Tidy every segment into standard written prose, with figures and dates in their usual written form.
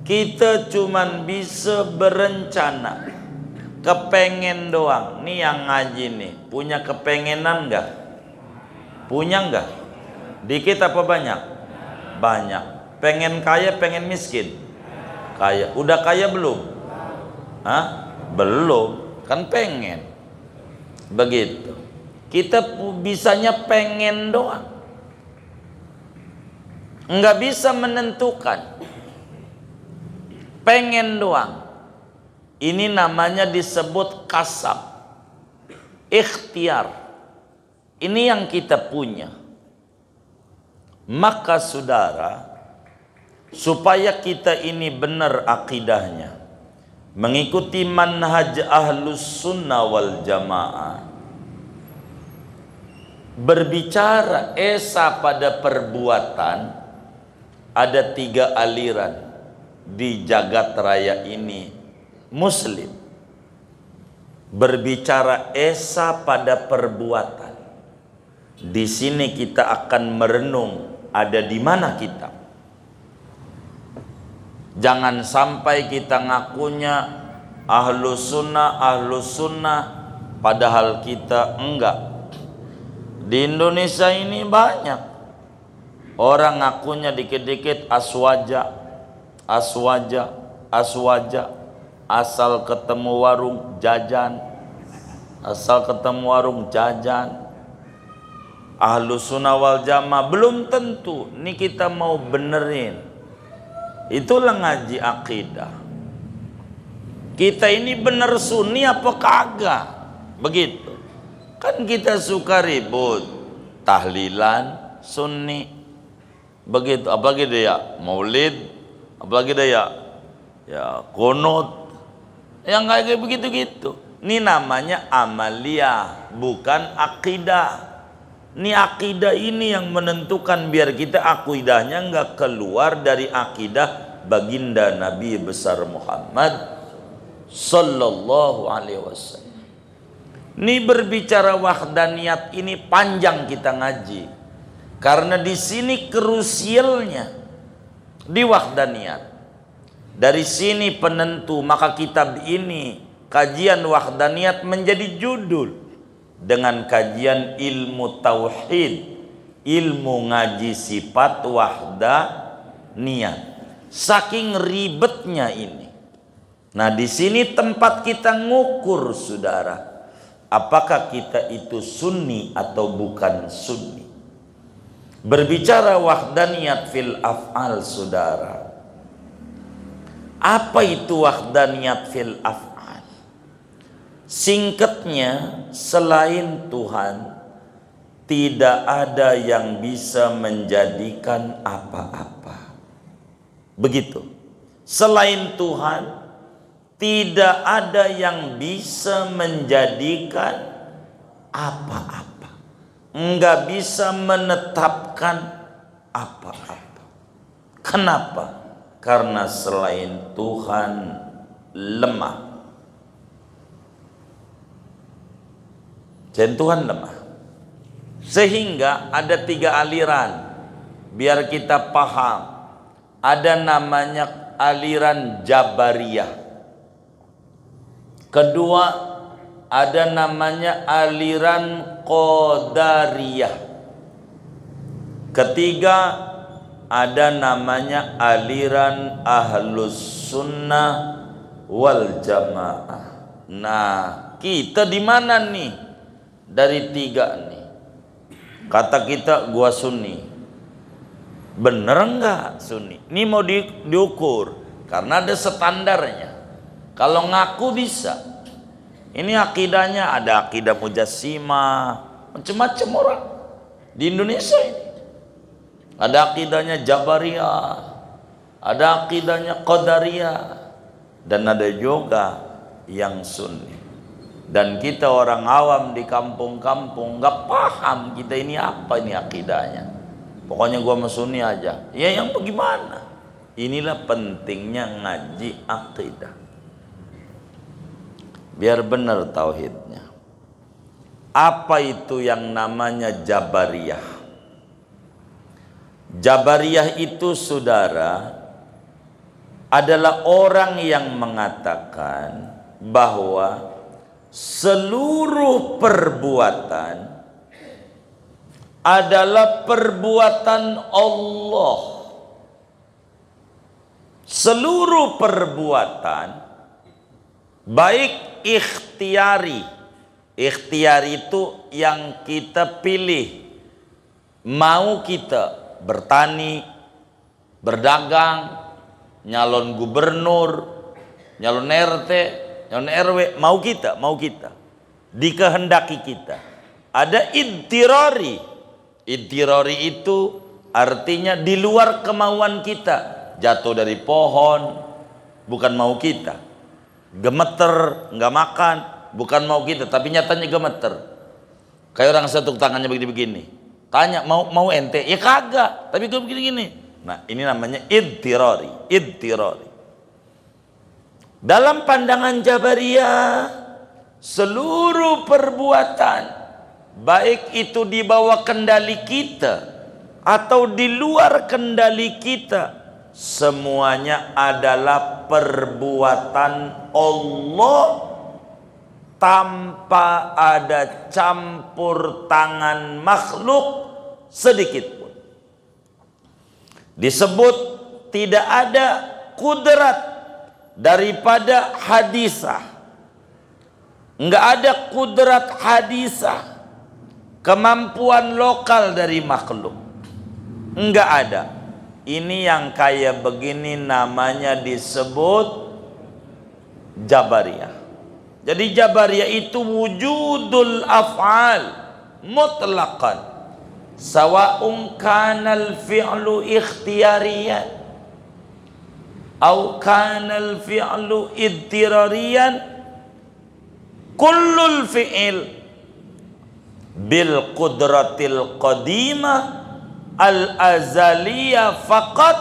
Kita cuman bisa berencana, kepengen doang. Nih yang ngaji nih, punya kepengenan nggak? Punya nggak? Dikit apa banyak? Banyak. Pengen kaya, pengen miskin? Kaya. Udah kaya belum? Hah? Belum. Kan pengen. Begitu. Kita bisanya pengen doang. Nggak bisa menentukan. Pengen doang. Ini namanya disebut kasab, ikhtiar. Ini yang kita punya. Maka saudara, supaya kita ini benar akidahnya, mengikuti manhaj ahlus sunnah wal jamaah, berbicara esa pada perbuatan, ada 3 aliran di jagat raya ini muslim. Berbicara esa pada perbuatan. Di sini kita akan merenung ada di mana kita. Jangan sampai kita ngakunya ahlus sunnah padahal kita enggak. Di Indonesia ini banyak orang ngakunya dikit-dikit aswaja, asal ketemu warung jajan, Ahlus sunnah wal jamaah belum tentu. Ini kita mau benerin. Itulah ngaji akidah. Kita ini bener sunni apa kagak? Begitu. Kan kita suka ribut. Tahlilan sunni. Begitu. Apalagi dia maulid. Apalagi dia ya kunut. Yang kayak begitu-gitu. Ini namanya amaliyah, bukan akidah. Ini akidah ini yang menentukan biar kita akidahnya nggak keluar dari akidah baginda Nabi besar Muhammad sallallahu alaihi wasallam. Ini berbicara wahdaniyat ini panjang kita ngaji. Karena di sini krusialnya di wahdaniyat. Dari sini penentu, maka kitab ini kajian wahdaniyat menjadi judul. Dengan kajian ilmu tauhid, ilmu ngaji sifat wahdaniyat. Saking ribetnya ini. Nah, di sini tempat kita ngukur, saudara. Apakah kita itu sunni atau bukan sunni? Berbicara wahdaniyat fil af'al, saudara. Apa itu wahdaniyat fil af'al? Singkatnya, selain Tuhan tidak ada yang bisa menjadikan apa-apa. Begitu. Selain Tuhan tidak ada yang bisa menjadikan apa-apa. Enggak bisa menetapkan apa-apa. Kenapa? Karena selain Tuhan lemah. Dan Tuhan lemah. Sehingga ada 3 aliran. Biar kita paham. Ada namanya aliran Jabariyah. Kedua, ada namanya aliran Qadariyah. Ketiga, ada namanya aliran Ahlus Sunnah wal Jamaah. Nah, kita di mana nih? Dari 3 nih. Kata kita gua sunni. Bener enggak sunni? Ini mau diukur. Karena ada standarnya. Kalau ngaku bisa. Ini akidahnya ada akidah mujassimah. Macam-macam orang. Di Indonesia ini. Ada akidahnya Jabariyah. Ada akidahnya Qadariyah. Dan ada juga yang sunni. Dan kita orang awam di kampung-kampung nggak paham kita ini apa ini akidahnya. Pokoknya gua sunni aja. Ya yang bagaimana? Inilah pentingnya ngaji akidah. Biar benar tauhidnya. Apa itu yang namanya Jabariyah? Jabariyah itu, saudara, adalah orang yang mengatakan bahwa seluruh perbuatan adalah perbuatan Allah. Seluruh perbuatan, baik ikhtiari, ikhtiari itu yang kita pilih, mau kita bertani, berdagang, nyalon gubernur, nyalon RT, nyalon RW, mau kita, dikehendaki kita. Ada idtirari. Idtirari itu artinya di luar kemauan kita. Jatuh dari pohon, bukan mau kita. Gemeter, nggak makan, bukan mau kita, tapi nyatanya gemeter. Kayak orang satu tangannya begini-begini. Tanya, mau ente? Ya kagak, tapi gue begini-gini. Nah, ini namanya idtirari. Idtirari. Dalam pandangan Jabariyah, seluruh perbuatan, baik itu di bawah kendali kita atau di luar kendali kita, semuanya adalah perbuatan Allah tanpa ada campur tangan makhluk sedikit pun. Disebut tidak ada kudrat daripada hadisah, enggak ada kudrat hadisah, kemampuan lokal dari makhluk, enggak ada. Ini yang kayak begini namanya disebut Jabariyah. Jadi Jabariyah itu wujudul af'al mutlaqan, sawa'un kanal fi'lu ikhtiyariyan au kanal fi'lu idtirariyan, kullul fi'il bil qudratil qadimah al-azaliyah faqat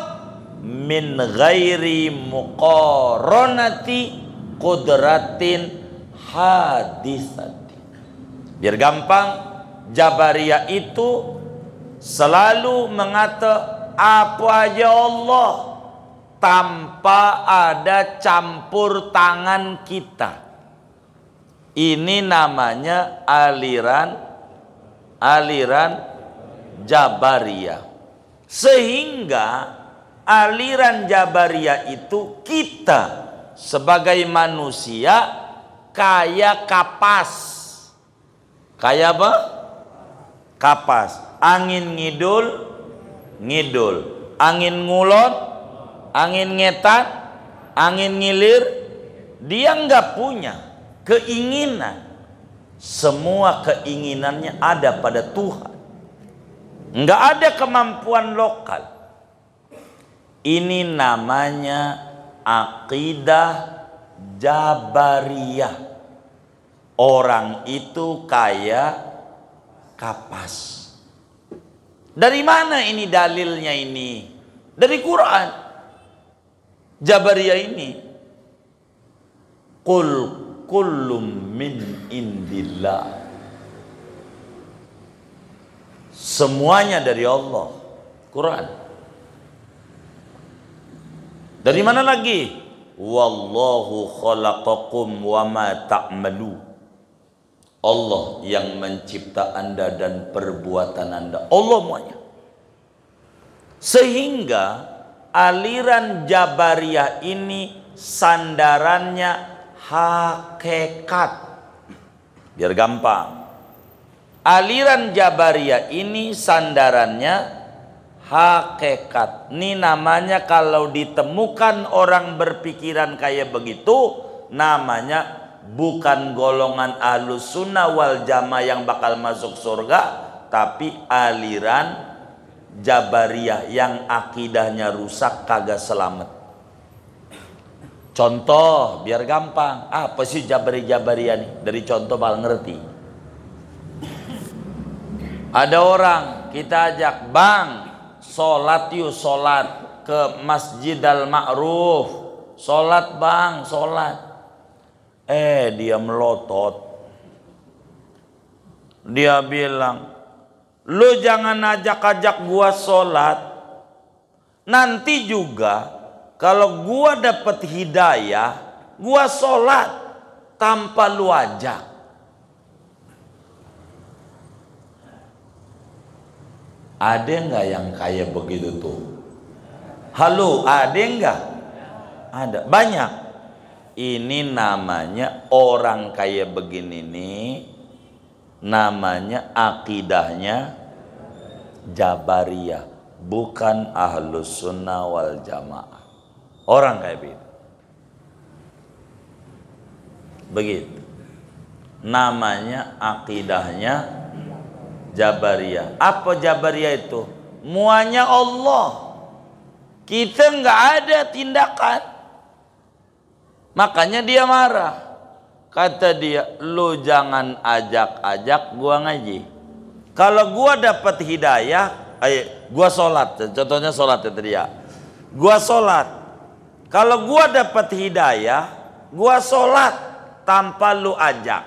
min ghairi muqaranati qudratin hadisati. Biar gampang, Jabariyah itu selalu mengata apa aja Allah tanpa ada campur tangan kita. Ini namanya aliran Jabariyah. Sehingga aliran Jabariyah itu kita sebagai manusia kayak kapas. Kayak apa? Kapas. Angin ngidul, angin ngulon, angin ngetan, angin ngilir. Dia nggak punya keinginan. Semua keinginannya ada pada Tuhan. Nggak ada kemampuan lokal. Ini namanya akidah Jabariyah. Orang itu kayak kapas. Dari mana ini dalilnya ini? Dari Quran. Jabariyah ini, qul kullum min indillah. Semuanya dari Allah. Quran. Dari mana lagi? Wallahu khalaqakum wa ma ta'malu. Allah yang mencipta Anda dan perbuatan Anda. Allah semuanya. Sehingga aliran Jabariyah ini sandarannya hakikat. Biar gampang. Aliran Jabariyah ini sandarannya hakikat. Ini namanya kalau ditemukan orang berpikiran kayak begitu, namanya bukan golongan Ahlus Sunnah wal Jamaah yang bakal masuk surga, tapi aliran Jabariyah yang akidahnya rusak, kagak selamat. Contoh biar gampang, apa sih Jabariyah nih? Dari contoh bakal ngerti. Ada orang kita ajak, bang, sholat yuk, sholat ke Masjid Al-Ma'ruf, sholat bang, sholat. Dia melotot. Dia bilang, lu jangan ajak-ajak gua sholat. Nanti juga Kalau gua dapat hidayah, gua sholat tanpa lu ajak. Ada nggak yang kayak begitu tuh? Halo, ada nggak? Ada, banyak. Ini namanya orang kayak begini nih, namanya akidahnya Jabariyah, bukan Ahlus Sunnah wal Jamaah. Orang kayak begitu. Begitu. Namanya akidahnya Jabariyah. Apa Jabariyah itu? Muanya Allah. Kita nggak ada tindakan. Makanya dia marah. Kata dia, lu jangan ajak-ajak gua ngaji. Kalau gua dapat hidayah, gua sholat. Contohnya sholat itu dia. Gua sholat. Kalau gua dapat hidayah, gua sholat tanpa lu ajak.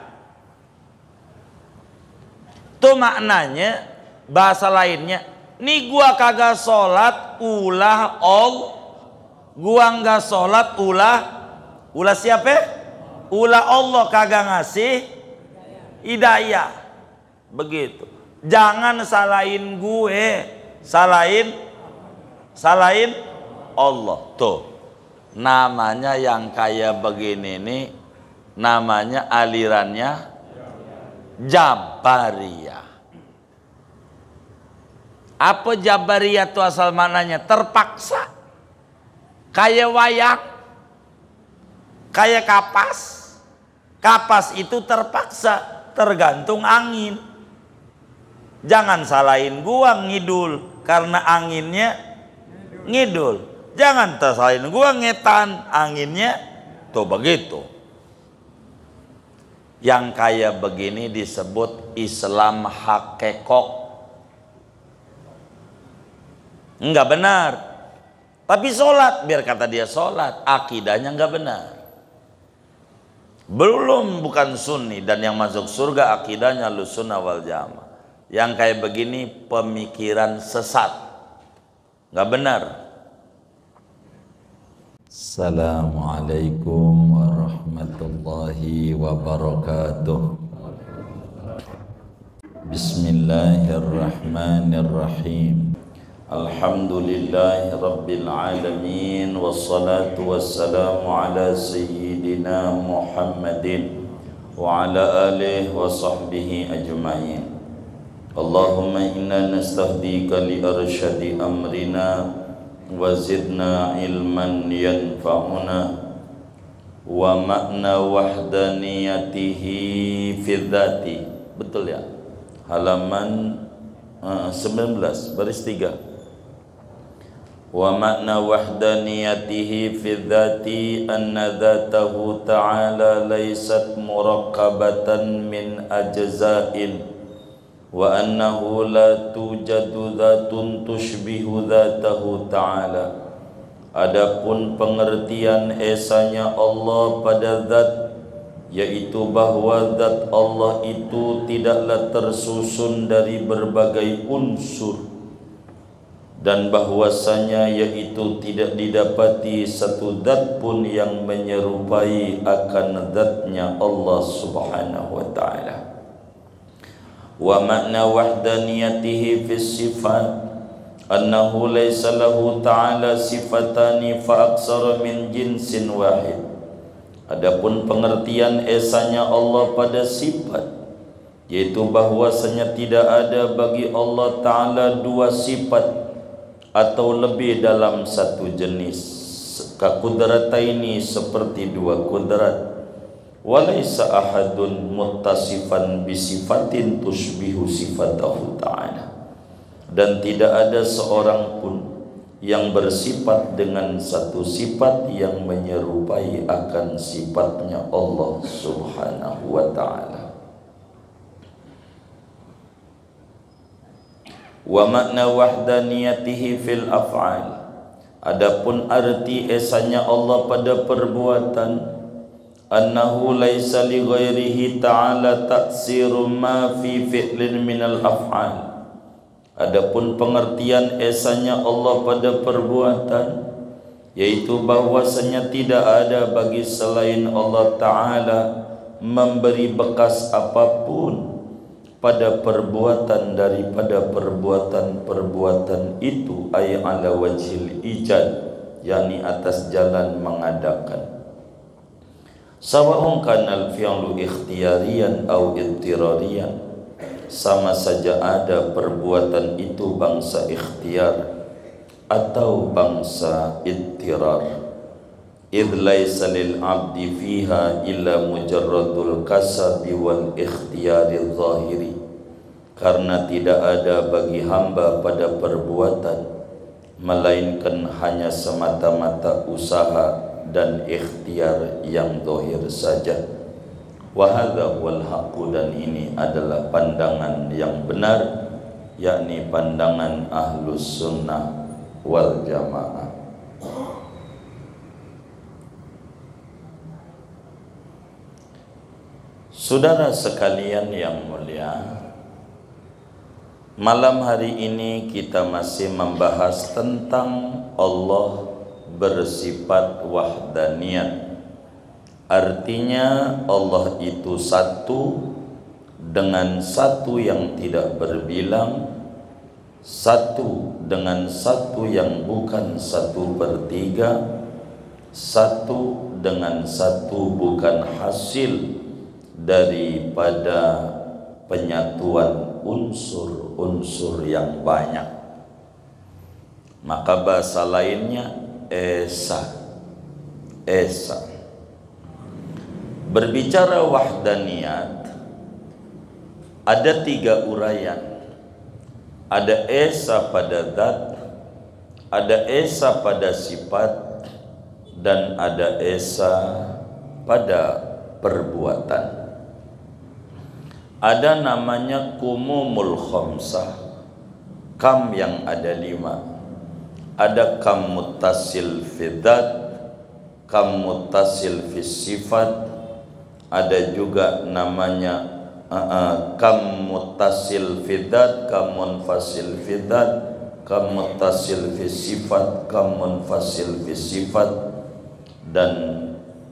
Itu maknanya, bahasa lainnya, nih gua kagak sholat, ulah gua nggak sholat, ulah siapa? Ulah Allah kagak ngasih hidayah. Begitu. Jangan salahin gue, salahin Allah. Tuh, namanya yang kayak begini nih, namanya alirannya Jabariyah. Apa Jabariyah itu asal mananya? Terpaksa. Kayak wayang, kayak kapas. Kapas itu terpaksa, tergantung angin. Jangan salahin gua ngidul karena anginnya ngidul. Jangan salahin gua ngetan, anginnya tuh begitu. Yang kayak begini disebut Islam hakekok. Enggak benar. Tapi sholat, biar kata dia sholat, akidahnya enggak benar. Belum, bukan sunni. Dan yang masuk surga akidahnya Ahlus Sunnah wal Jamaah. Yang kayak begini pemikiran sesat, nggak benar. Assalamualaikum warahmatullahi wabarakatuh. Bismillahirrahmanirrahim. Alhamdulillahi rabbil alamin, wassalatu wassalamu ala sayyidina Muhammadin wa ala alihi wa sahbihi ajma'in. Allahumma inna nastahdika li arsyadi amrina wa zidna ilman yanfa'una wa makna wahdaniyatihi fi dhati. Betul ya? Halaman 19 baris 3. Wa makna wahdaniyatihi fi dhati anna dhatahu ta'ala laysat murakkabatan min ajza'in wa annahu la tujadu dhatun tushbihu dhatahu ta'ala. Adapun pengertian esanya Allah pada zat, yaitu bahwa zat Allah itu tidaklah tersusun dari berbagai unsur, dan bahwasanya yaitu tidak didapati satu zat pun yang menyerupai akan zatnya Allah subhanahu wa ta'ala. Wa makna wahdaniyatihi fi sifat annahu laysa lahu ta'ala sifatani fa aksara min jinsin wahid. Adapun pengertian esanya Allah pada sifat, yaitu bahwasanya tidak ada bagi Allah Ta'ala dua sifat atau lebih dalam satu jenis, kakudrataini seperti dua kudrat, walaysa ahadun muttasifan bisifatin tushbihu sifatahu ta'ala, dan tidak ada seorang pun yang bersifat dengan satu sifat yang menyerupai akan sifatnya Allah subhanahu wa ta'ala. Wa makna wahdaniyatihi fil af'al. Adapun arti esanya Allah pada perbuatan, annahu laisa li ghairihi ta'ala ta'siru ma fi fi'lin minal af'al. Adapun pengertian esanya Allah pada perbuatan, yaitu bahwasanya tidak ada bagi selain Allah Ta'ala memberi bekas apapun pada perbuatan daripada perbuatan-perbuatan itu, ay ala wajhil ijad, yakni atas jalan mengadakan. Sawa'un kana al-fi'lu ikhtiyariyan aw ittirariyan, sama saja ada perbuatan itu bangsa ikhtiar atau bangsa ittirar. Idh laysa lil abdi fiha illa mujarradul kasabi wal ikhtiyari zahiri, karena tidak ada bagi hamba pada perbuatan melainkan hanya semata-mata usaha dan ikhtiar yang zahir saja. Wa hadza wal haqqu, dan ini adalah pandangan yang benar, yakni pandangan Ahlus Sunnah wal Jamaah. Saudara sekalian yang mulia, malam hari ini kita masih membahas tentang Allah bersifat wahdaniyat. Artinya Allah itu satu dengan satu yang tidak berbilang, satu dengan satu yang bukan 1/3, satu dengan satu bukan hasil daripada penyatuan unsur-unsur yang banyak. Maka bahasa lainnya Esa. Berbicara wahdaniyat, ada 3 uraian. Ada esa pada zat, ada esa pada sifat, dan ada esa pada perbuatan. Ada namanya kumumul khamsah, kam yang ada 5. Ada kam muttasil fi dzat, kam muttasil fi sifat, ada juga namanya kam muttasil fi dzat, kam munfasil fi dzat, kam muttasil fi sifat, kam munfasil fi sifat, dan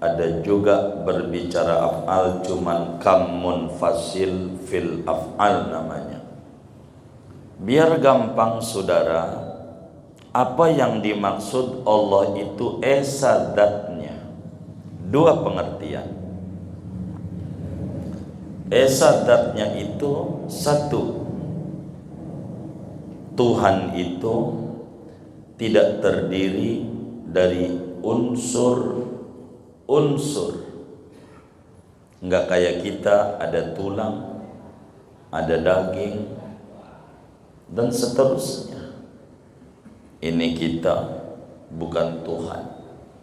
ada juga berbicara af'al cuman kam munfasil fil af'al namanya. Biar gampang saudara, apa yang dimaksud Allah itu esa zatnya? 2 pengertian. Esa zatnya itu 1, Tuhan itu tidak terdiri dari unsur. Enggak kayak kita ada tulang, ada daging, dan seterusnya. Ini kita bukan Tuhan,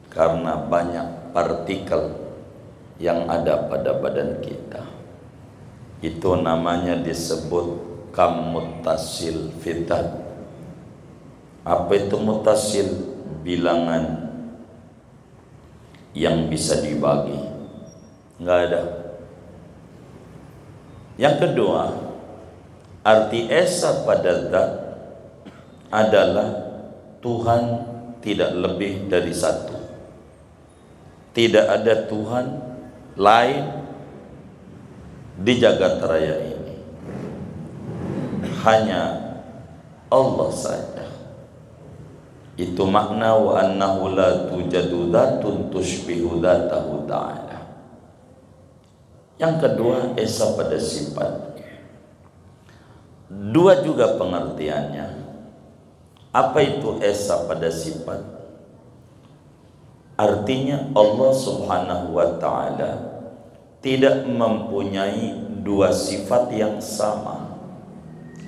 karena banyak partikel yang ada pada badan kita. Itu namanya disebut kam muttasil fi dzat. Apa itu muttasil? Bilangan yang bisa dibagi. Enggak ada. Yang kedua, arti esa pada zat adalah Tuhan tidak lebih dari 1. Tidak ada Tuhan lain di jagat raya ini, hanya Allah saja. Itu makna wa annahu la tujadu dzatun tushbihu dzatahu ta'ala. Yang kedua, esa pada sifat. 2 juga pengertiannya. Apa itu esa pada sifat? Artinya Allah Subhanahu wa ta'ala tidak mempunyai 2 sifat yang sama.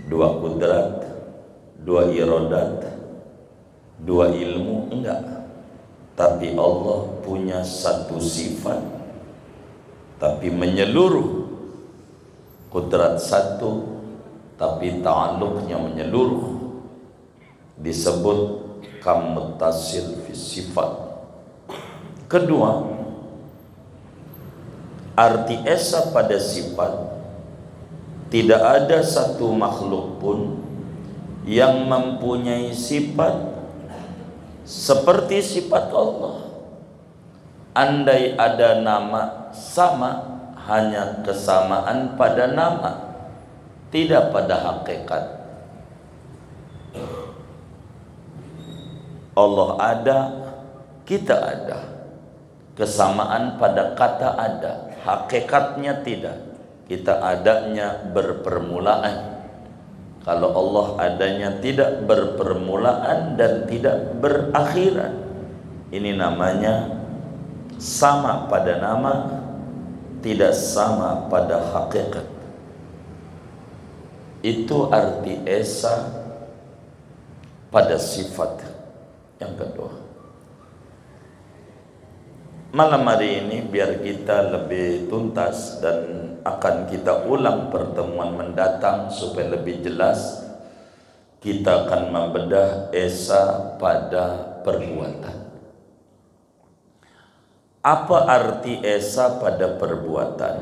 2 kudrat, 2 iradat, 2 ilmu, enggak. Tapi Allah punya 1 sifat, tapi menyeluruh. Kudrat 1, tapi ta'alluqnya menyeluruh. Disebut kam muttasil fi sifat. Kedua, arti esa pada sifat, tidak ada 1 makhluk pun yang mempunyai sifat seperti sifat Allah. Andai ada nama sama, hanya kesamaan pada nama, tidak pada hakikat. Allah ada, kita ada. Kesamaan pada kata ada, hakikatnya tidak. Kita adanya berpermulaan. Kalau Allah adanya tidak berpermulaan dan tidak berakhiran, ini namanya sama pada nama, tidak sama pada hakikat. Itu arti esa pada sifat. Yang kedua, malam hari ini biar kita lebih tuntas dan akan kita ulang pertemuan mendatang supaya lebih jelas, kita akan membedah esa pada perbuatan. Apa arti esa pada perbuatan?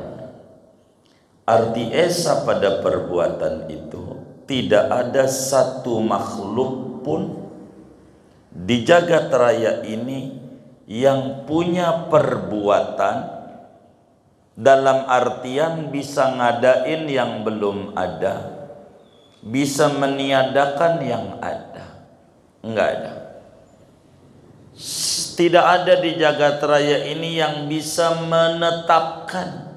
Arti esa pada perbuatan itu tidak ada satu makhluk pun di jagat raya ini yang punya perbuatan dalam artian bisa ngadain yang belum ada, bisa meniadakan yang ada. Enggak ada. Tidak ada di jagat raya ini yang bisa menetapkan.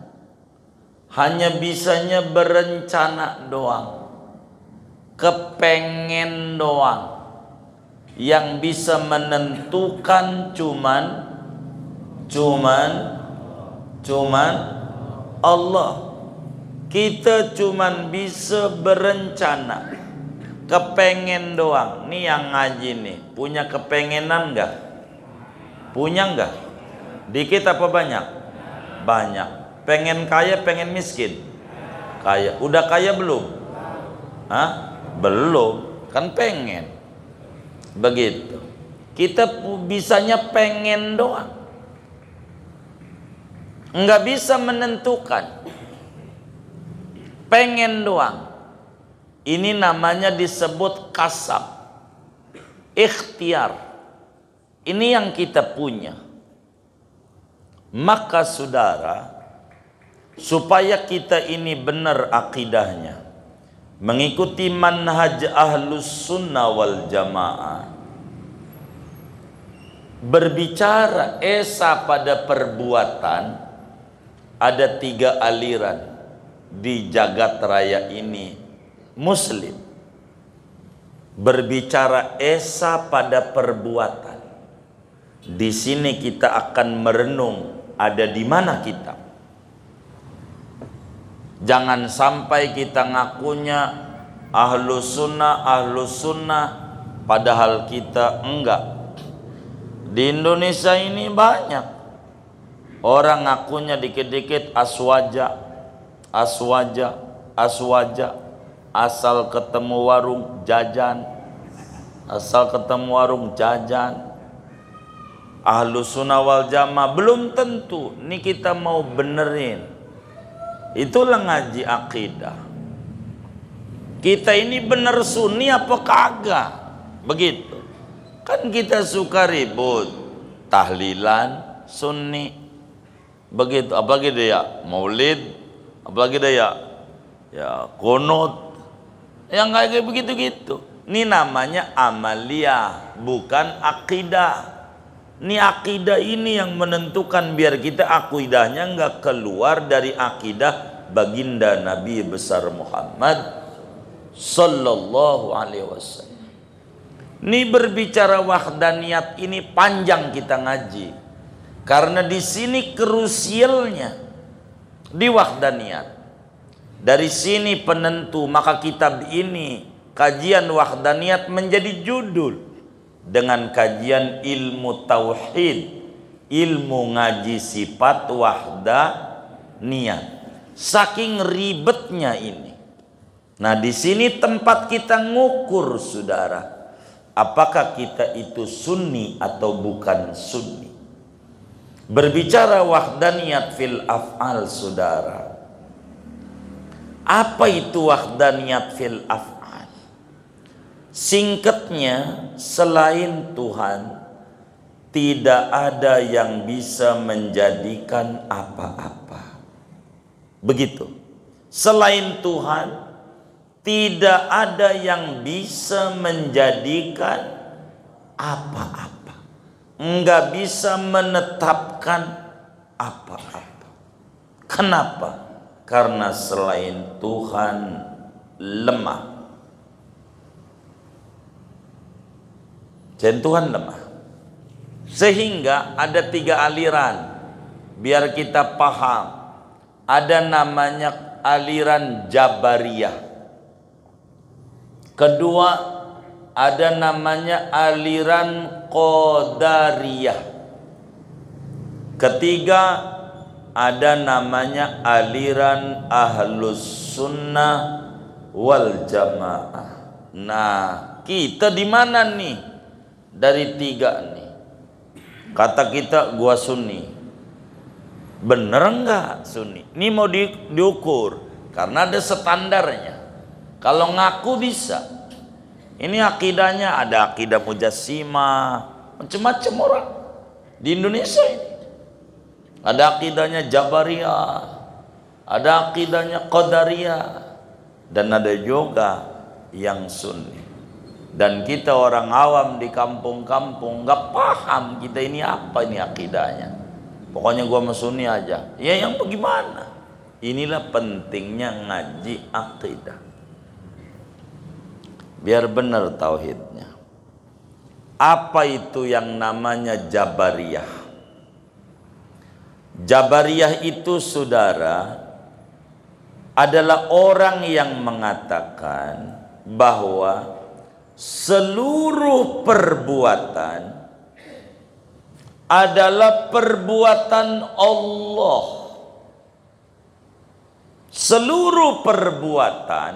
Hanya bisanya berencana doang, kepengen doang. Yang bisa menentukan cuman Allah. Kita cuman bisa berencana, kepengen doang. Nih yang ngaji nih, punya kepengenan enggak? Punya enggak? Dikit apa banyak? Banyak. Pengen kaya, pengen miskin? Kaya. Udah kaya belum? Hah? Belum. Kan pengen. Begitu. Kita bisanya pengen doang, enggak bisa menentukan. Pengen doang. Ini namanya disebut kasab, ikhtiar. Ini yang kita punya. Maka saudara, supaya kita ini benar akidahnya, mengikuti manhaj ahlus sunnah wal jamaah, berbicara esa pada perbuatan, ada 3 aliran di jagat raya ini muslim. Berbicara esa pada perbuatan, di sini kita akan merenung ada di mana kita. Jangan sampai kita ngakunya ahlus sunnah padahal kita enggak. Di Indonesia ini banyak orang ngakunya dikit-dikit aswaja, asal ketemu warung jajan, ahlus sunnah wal jamaah. Belum tentu nih kita mau benerin. Itulah ngaji akidah. Kita ini bener sunni apa kagak? Begitu. Kan kita suka ribut, tahlilan sunni. Begitu. Apalagi dia maulid, apalagi dia ya kunut. Yang kayak begitu-gitu. Ini namanya amaliyah, bukan akidah. Ini akidah ini yang menentukan biar kita akidahnya nggak keluar dari akidah baginda Nabi besar Muhammad sallallahu alaihi wasallam. Ini berbicara wahdaniyat ini panjang kita ngaji, karena di sini krusialnya di wahdaniyat. Dari sini penentu, maka kitab ini kajian wahdaniyat menjadi judul. Dengan kajian ilmu tauhid, ilmu ngaji sifat wahdaniyat. Saking ribetnya ini. Nah, di sini tempat kita ngukur, saudara, apakah kita itu sunni atau bukan sunni. Berbicara wahdaniyat fil af'al, saudara. Apa itu wahdaniyat fil af'al? Singkatnya, selain Tuhan tidak ada yang bisa menjadikan apa-apa. Begitu. Selain Tuhan, tidak ada yang bisa menjadikan apa-apa. Enggak bisa menetapkan apa-apa. Kenapa? Karena selain Tuhan lemah. Dan Tuhan lemah. Sehingga ada 3 aliran. Biar kita paham. Ada namanya aliran Jabariyah. Kedua, ada namanya aliran Qadariyah. Ketiga, ada namanya aliran Ahlus Sunnah wal Jamaah. Nah, kita di mana nih dari 3 nih? Kata kita, gua Sunni. Bener enggak Sunni? Ini mau diukur karena ada standarnya. Kalau ngaku bisa. Ini akidahnya ada akidah Mujassimah, macam-macam orang di Indonesia ini. Ada akidahnya Jabariyah, ada akidahnya Qadariyah, dan ada juga yang Sunni. Dan kita orang awam di kampung-kampung nggak paham kita ini apa ini akidahnya. Pokoknya gua sama Sunni aja. Ya yang bagaimana? Inilah pentingnya ngaji akidah. Biar benar tauhidnya. Apa itu yang namanya Jabariyah? Jabariyah itu saudara adalah orang yang mengatakan bahwa seluruh perbuatan adalah perbuatan Allah. Seluruh perbuatan,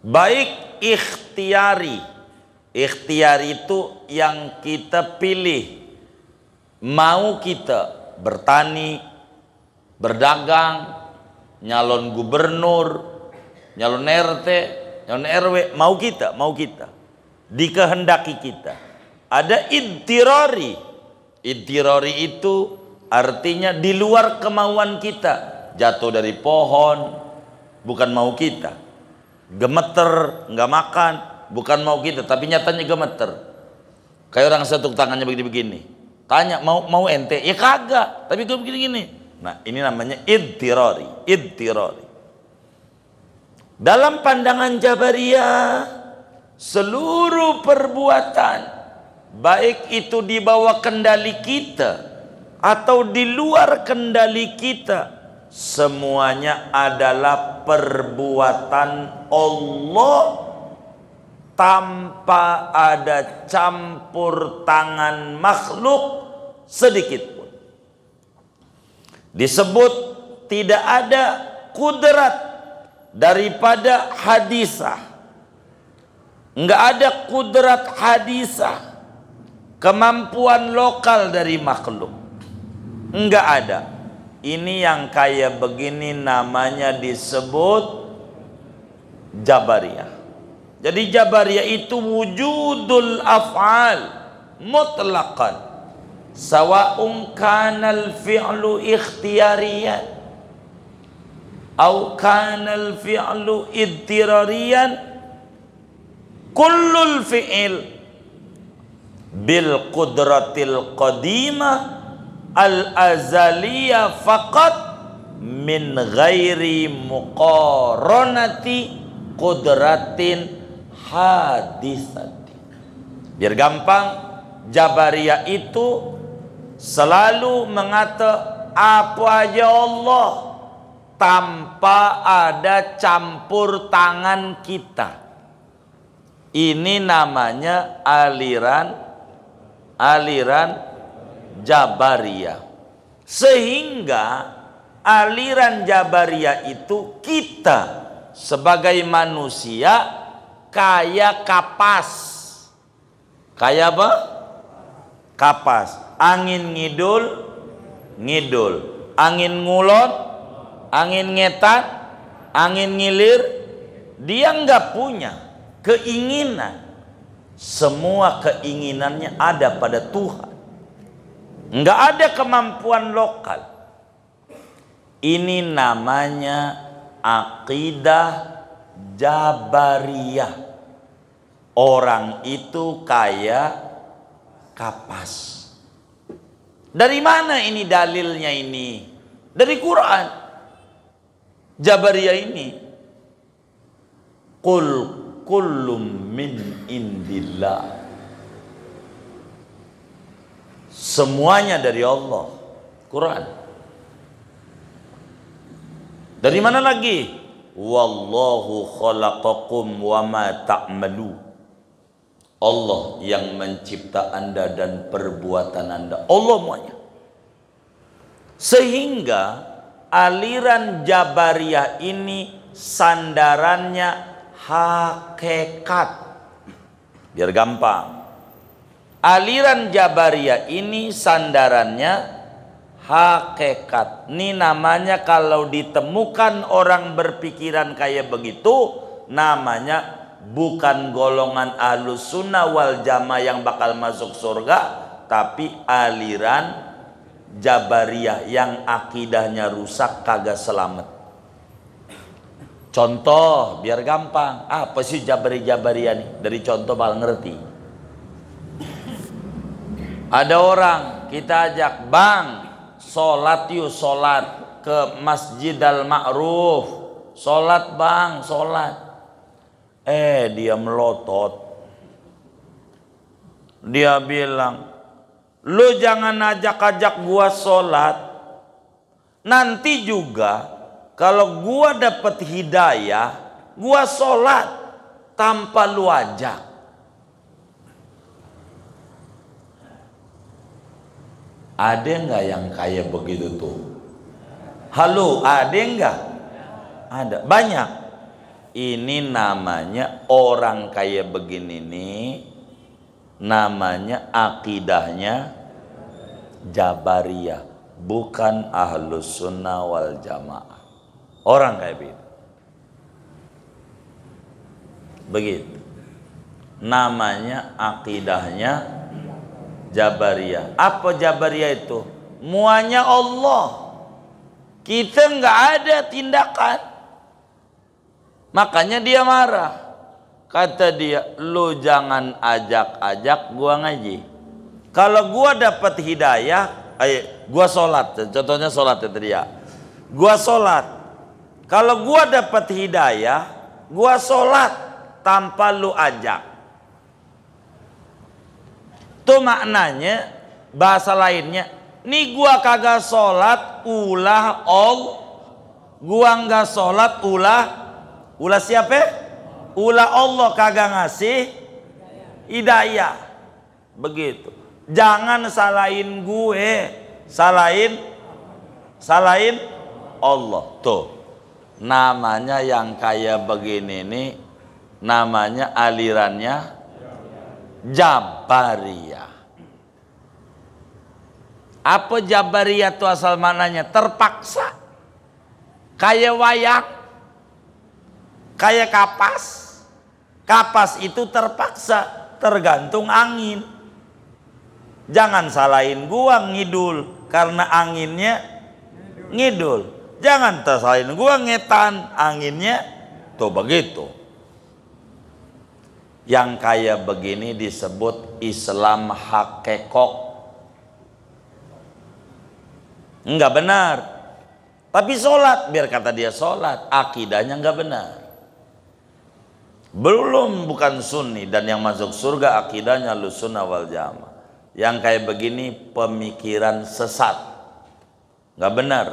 baik ikhtiari. Ikhtiari itu yang kita pilih. Mau kita bertani, berdagang, nyalon gubernur, nyalon RT, nyalon RW, mau kita. Dikehendaki kita. Ada idtirari. Idtirari itu artinya di luar kemauan kita. Jatuh dari pohon, bukan mau kita. Gemeter, nggak makan, bukan mau kita, tapi nyatanya gemeter. Kayak orang satu tangannya begini-begini. Tanya, mau ente? Ya kagak, tapi gue begini-gini. Nah, ini namanya idtirari. Idtirari. Dalam pandangan Jabariyah, seluruh perbuatan baik itu di bawah kendali kita atau di luar kendali kita, semuanya adalah perbuatan Allah tanpa ada campur tangan makhluk sedikit pun. Disebut tidak ada kudrat daripada hadisah. Enggak ada kudrat hadisah, kemampuan lokal dari makhluk. Enggak ada. Ini yang kayak begini namanya disebut Jabariyah. Jadi Jabariyah itu wujudul af'al mutlaqan. Sawa'un kanal fi'lu ikhtiyariyan au kanal fi'lu idtirariyan, kullul fi'il bil qudratil qadimah al azaliyah faqat min ghairi muqaranati qudratin hadisati. Biar gampang, Jabariyah itu selalu mengata apa aja Allah tanpa ada campur tangan kita. Ini namanya aliran Jabariyah. Sehingga aliran Jabariyah itu kita sebagai manusia kayak kapas. Kayak apa? Kapas. Angin ngidul, angin ngulon, angin ngetan, angin ngilir. Dia nggak punya keinginan. Semua keinginannya ada pada Tuhan. Nggak ada kemampuan lokal. Ini namanya akidah Jabariyah. Orang itu kayak kapas. Dari mana ini dalilnya ini? Dari Quran. Jabariyah ini. Qul kullum min indillah. Semuanya dari Allah. Quran. Dari mana lagi? Wallahu khalaqakum wa ma ta'malu. Allah yang mencipta Anda dan perbuatan Anda. Allah semuanya. Sehingga aliran Jabariyah ini sandarannya hakikat. Biar gampang. Aliran Jabariyah ini sandarannya hakikat. Ini namanya kalau ditemukan orang berpikiran kayak begitu, namanya bukan golongan Ahlus Sunnah wal Jamaah yang bakal masuk surga, tapi aliran Jabariyah yang akidahnya rusak, kagak selamat. Contoh biar gampang. Apa sih Jabariyah nih? Dari contoh bakal ngerti. Ada orang kita ajak, bang, sholat yuk, sholat ke Masjid Al-Ma'ruf. Sholat bang, sholat. Dia melotot. Dia bilang, lu jangan ajak-ajak gua sholat. Nanti juga kalau gua dapet hidayah, gua sholat tanpa lu ajak. Ada nggak yang kayak begitu tuh? Halo, ada nggak? Ada, banyak. Ini namanya orang kayak begini nih, namanya akidahnya Jabariyah, bukan Ahlus Sunnah wal Jamaah. Orang kayak begitu. Begitu. Namanya akidahnya Jabariyah. Apa Jabariyah itu? Muanya Allah. Kita nggak ada tindakan. Makanya dia marah. Kata dia, lu jangan ajak-ajak gua ngaji. Kalau gua dapat hidayah, gua sholat. Contohnya sholat ya tadi ya. Gua sholat. Kalau gua dapat hidayah, gua sholat tanpa lu ajak. Itu maknanya, bahasa lainnya, nih gua kagak sholat, ulah Allah. Gua nggak sholat, ulah siapa? Ulah Allah kagak ngasih hidayah. Begitu. Jangan salahin gue, salahin Allah. Tuh, namanya yang kayak begini nih, namanya alirannya Jabariyah. Apa Jabariyah itu asal mananya? Terpaksa. Kayak wayang, kayak kapas. Kapas itu terpaksa, tergantung angin. Jangan salahin gua ngidul karena anginnya ngidul. Jangan salahin gua ngetan, anginnya tuh begitu. Yang kayak begini disebut Islam hakekok. Enggak benar. Tapi sholat, biar kata dia sholat, akidahnya enggak benar. Belum, bukan sunni. Dan yang masuk surga akidahnya Ahlus Sunnah wal Jamaah. Yang kayak begini pemikiran sesat, enggak benar.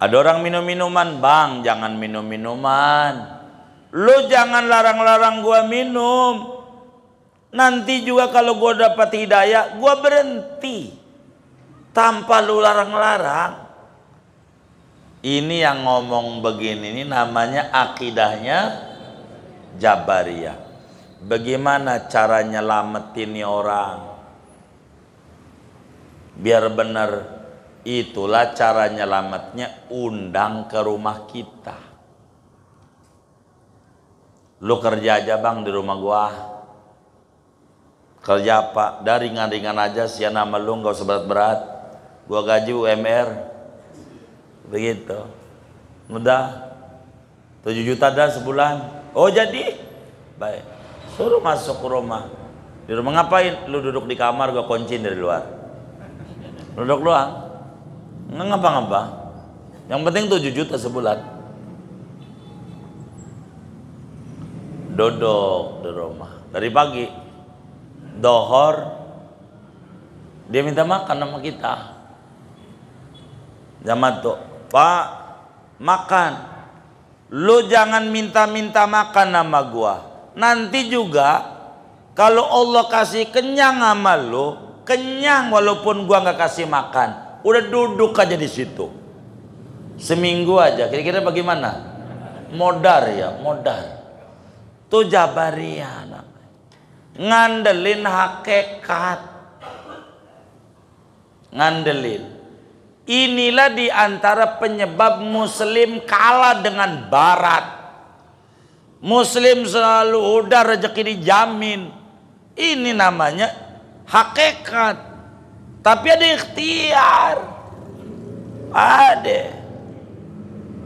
Ada orang minum minuman, bang jangan minum minuman. Lu jangan larang-larang gua minum. Nanti juga kalau gua dapat hidayah, gua berhenti. Tanpa lu larang-larang. Ini yang ngomong begini ini namanya akidahnya Jabariyah. Bagaimana cara nyelamatin nih orang? Biar benar, itulah cara nyelamatnya, undang ke rumah kita. Lu kerja aja bang di rumah gua. Kerja apa? Dari ringan-ringan aja, sia nama lu nggak usah berat-berat. Gua gaji UMR. Begitu. Mudah. 7 juta dah sebulan. Oh jadi? Baik. Suruh masuk ke rumah. Di rumah ngapain? Lu duduk di kamar, gua kunciin dari luar. Duduk doang. Nggak ngapa-ngapa. Yang penting 7 juta sebulan. Duduk di rumah. Dari pagi. Dohor. Dia minta makan sama kita. Zaman tuh, Pak, makan. Lu jangan minta-minta makan sama gua. Nanti juga kalau Allah kasih kenyang sama lu, kenyang walaupun gua nggak kasih makan. Udah duduk aja di situ. Seminggu aja. Kira-kira bagaimana? Modar ya, modar. Tuh Jabariyah namanya. Ngandelin hakikat. Ngandelin. Inilah di antara penyebab Muslim kalah dengan Barat. Muslim selalu udah rezeki dijamin. Ini namanya hakikat. Tapi ada ikhtiar. Ada.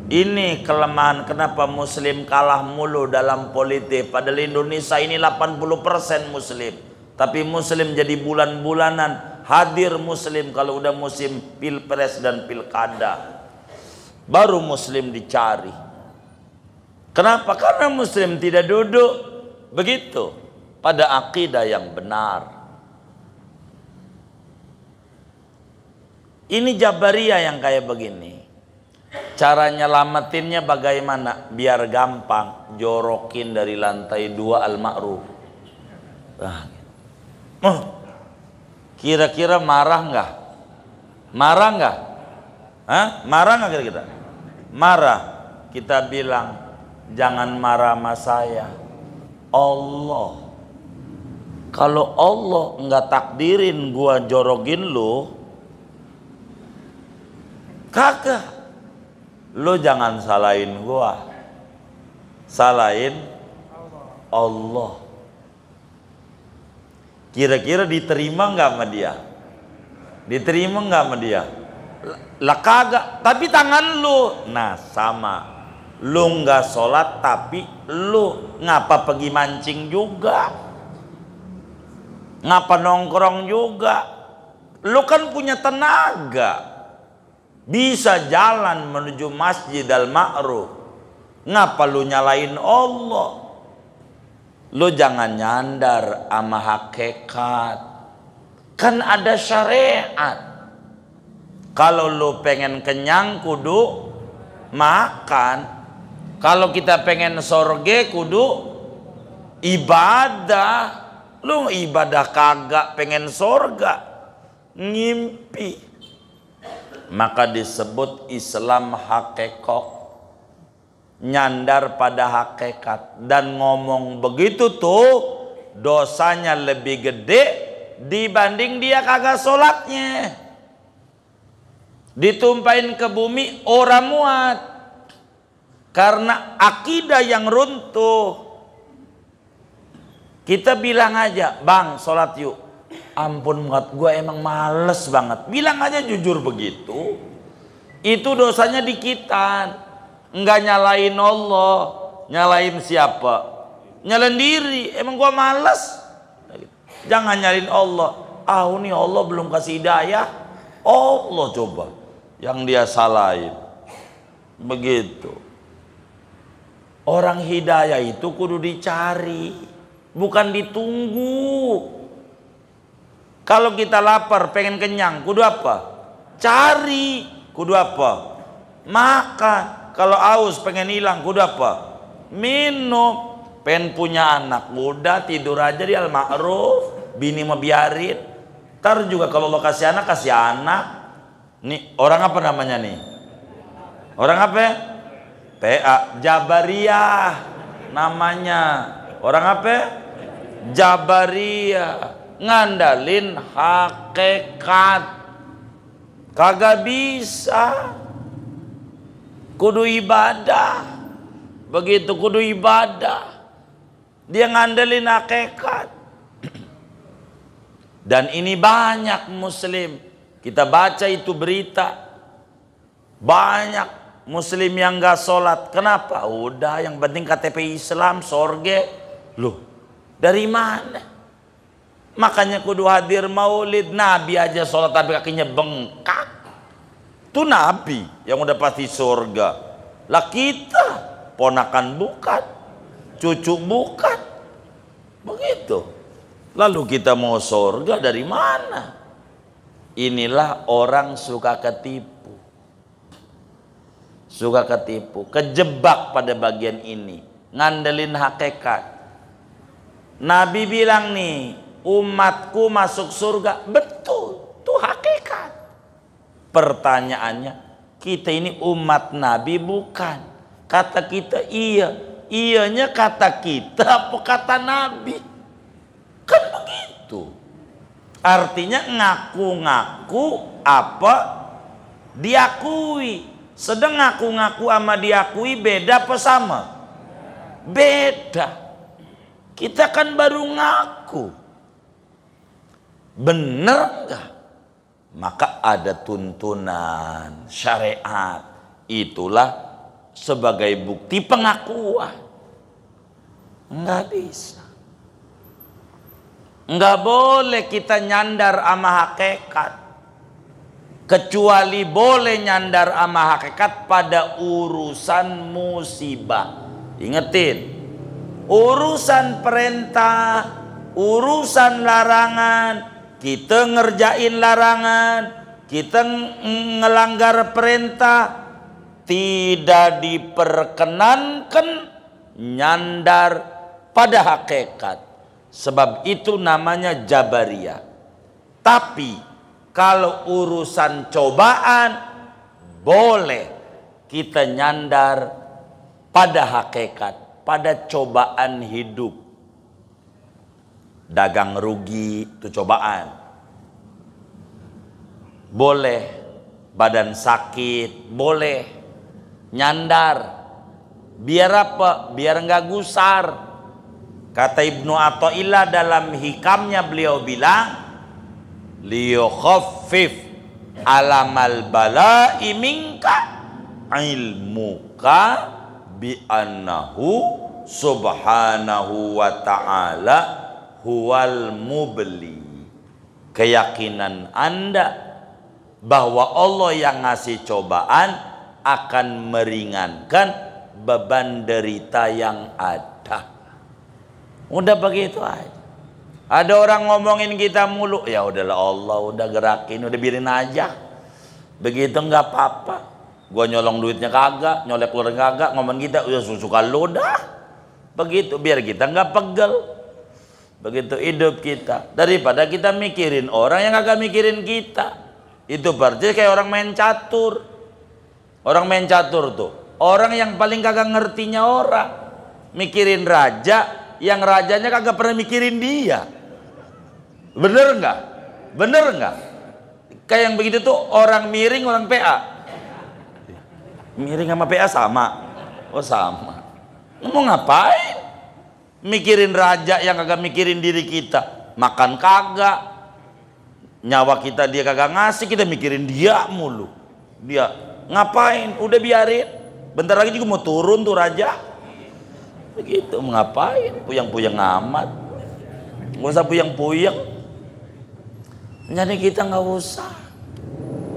Ini kelemahan kenapa Muslim kalah mulu dalam politik. Padahal Indonesia ini 80% Muslim. Tapi Muslim jadi bulan-bulanan. Hadir Muslim kalau udah musim pilpres dan pilkada. Baru Muslim dicari. Kenapa? Karena Muslim tidak duduk begitu pada akidah yang benar. Ini Jabariyah yang kayak begini. Cara nyelamatinnya bagaimana? Biar gampang, jorokin dari lantai 2 Al-Ma'ruf. Kira-kira marah nggak? Marah nggak? Hah? Marah nggak kira-kira? Marah. Kita bilang, jangan marah sama saya. Allah. Kalau Allah nggak takdirin gua jorogin lu, kagak. Lu jangan salahin gua, salahin Allah. Kira-kira diterima nggak sama dia? Diterima nggak sama dia? Lah kagak. Tapi tangan lu, nah sama. Lu nggak sholat tapi lu ngapa pergi mancing juga? Ngapa nongkrong juga? Lu kan punya tenaga. Bisa jalan menuju Masjid Al-Ma'ruf. Ngapa lu nyalain Allah? Lu jangan nyandar sama hakikat. Kan ada syariat. Kalau lu pengen kenyang kudu makan. Kalau kita pengen sorge kudu ibadah. Lu ibadah kagak pengen sorga. Ngimpi. Maka disebut Islam hakikat. Nyandar pada hakikat. Dan ngomong begitu tuh dosanya lebih gede dibanding dia kagak sholatnya. Ditumpahin ke bumi orang muat. Karena akidah yang runtuh. Kita bilang aja, bang sholat yuk. Ampun muat gue emang males banget. Bilang aja jujur begitu. Itu dosanya dikitan. Enggak nyalain Allah. Nyalain siapa? Nyalain diri. Emang gue males. Jangan nyalain Allah. Nih Allah belum kasih hidayah. Allah coba yang dia salahin. Begitu. Orang hidayah itu kudu dicari, bukan ditunggu. Kalau kita lapar, pengen kenyang, kudu apa? Cari. Kudu apa? Makan. Kalau aus pengen hilang, kudu apa? Minum. Pengen punya anak, udah tidur aja di Al-Ma'ruf. Bini mau biarin. Ntar juga kalau lo kasih anak, kasih anak. Nih orang apa namanya nih? Orang apa? PA. Jabariyah namanya. Orang apa? Jabariyah. Ngandalin hakikat. Kagak bisa. Kudu ibadah. Begitu kudu ibadah. Dia ngandalin hakikat. Dan ini banyak muslim, kita baca itu berita, banyak muslim yang gak sholat. Kenapa? Udah yang penting KTP Islam, sorge. Loh, dari mana? Makanya kudu hadir maulid. Nabi aja sholat tapi kakinya bengkak. Itu Nabi yang udah pasti surga. Lah kita ponakan bukan, cucu bukan, begitu. Lalu kita mau surga dari mana? Inilah orang suka ketipu. Suka ketipu, kejebak pada bagian ini, ngandelin hakikat. Nabi bilang nih, umatku masuk surga. Betul, itu hakikat. Pertanyaannya, kita ini umat Nabi bukan? Kata kita iya. Iyanya kata kita apa kata Nabi? Kan begitu. Artinya ngaku-ngaku apa diakui. Sedang ngaku-ngaku sama diakui beda apa sama? Beda. Kita kan baru ngaku. Bener enggak? Maka ada tuntunan syariat. Itulah sebagai bukti pengakuan. Enggak bisa. Enggak boleh kita nyandar sama hakikat. Kecuali boleh nyandar sama hakikat pada urusan musibah. Ingetin, urusan perintah, urusan larangan, kita ngerjain larangan, kita ngelanggar perintah, tidak diperkenankan nyandar pada hakikat. Sebab itu namanya Jabariyah. Tapi kalau urusan cobaan boleh kita nyandar pada hakikat, pada cobaan hidup. Dagang rugi itu cobaan. Boleh badan sakit, boleh nyandar. Biar apa? Biar nggak gusar. Kata Ibnu Athaillah dalam hikamnya, beliau bilang, liyukhaffif alamal bala'i minka ilmuka bi annahu subhanahu wa ta'ala huwal mubli. Keyakinan Anda bahwa Allah yang ngasih cobaan akan meringankan beban derita yang ada. Udah begitu aja. Ada orang ngomongin kita mulu, ya udahlah Allah udah gerakin, udah biarin aja. Begitu nggak apa-apa. Gua nyolong duitnya kagak, nyolek keluar kagak, ngomong kita udah suka lu dah. Begitu biar kita nggak pegel. Begitu hidup kita. Daripada kita mikirin orang yang kagak mikirin kita. Itu berarti kayak orang main catur. Orang main catur tuh, orang yang paling kagak ngertinya orang. Mikirin raja, yang rajanya kagak pernah mikirin dia. Bener nggak? Bener nggak? Kayak yang begitu tuh orang miring, orang PA. Miring sama PA sama? Oh sama. Mau ngapain? Mikirin raja yang kagak mikirin diri kita. Makan kagak, nyawa kita dia kagak ngasih, kita mikirin dia mulu. Dia ngapain? Udah biarin. Bentar lagi juga mau turun tuh raja. Begitu, ngapain puyang-puyang amat, nggak usah puyang-puyang. Jadi kita nggak usah,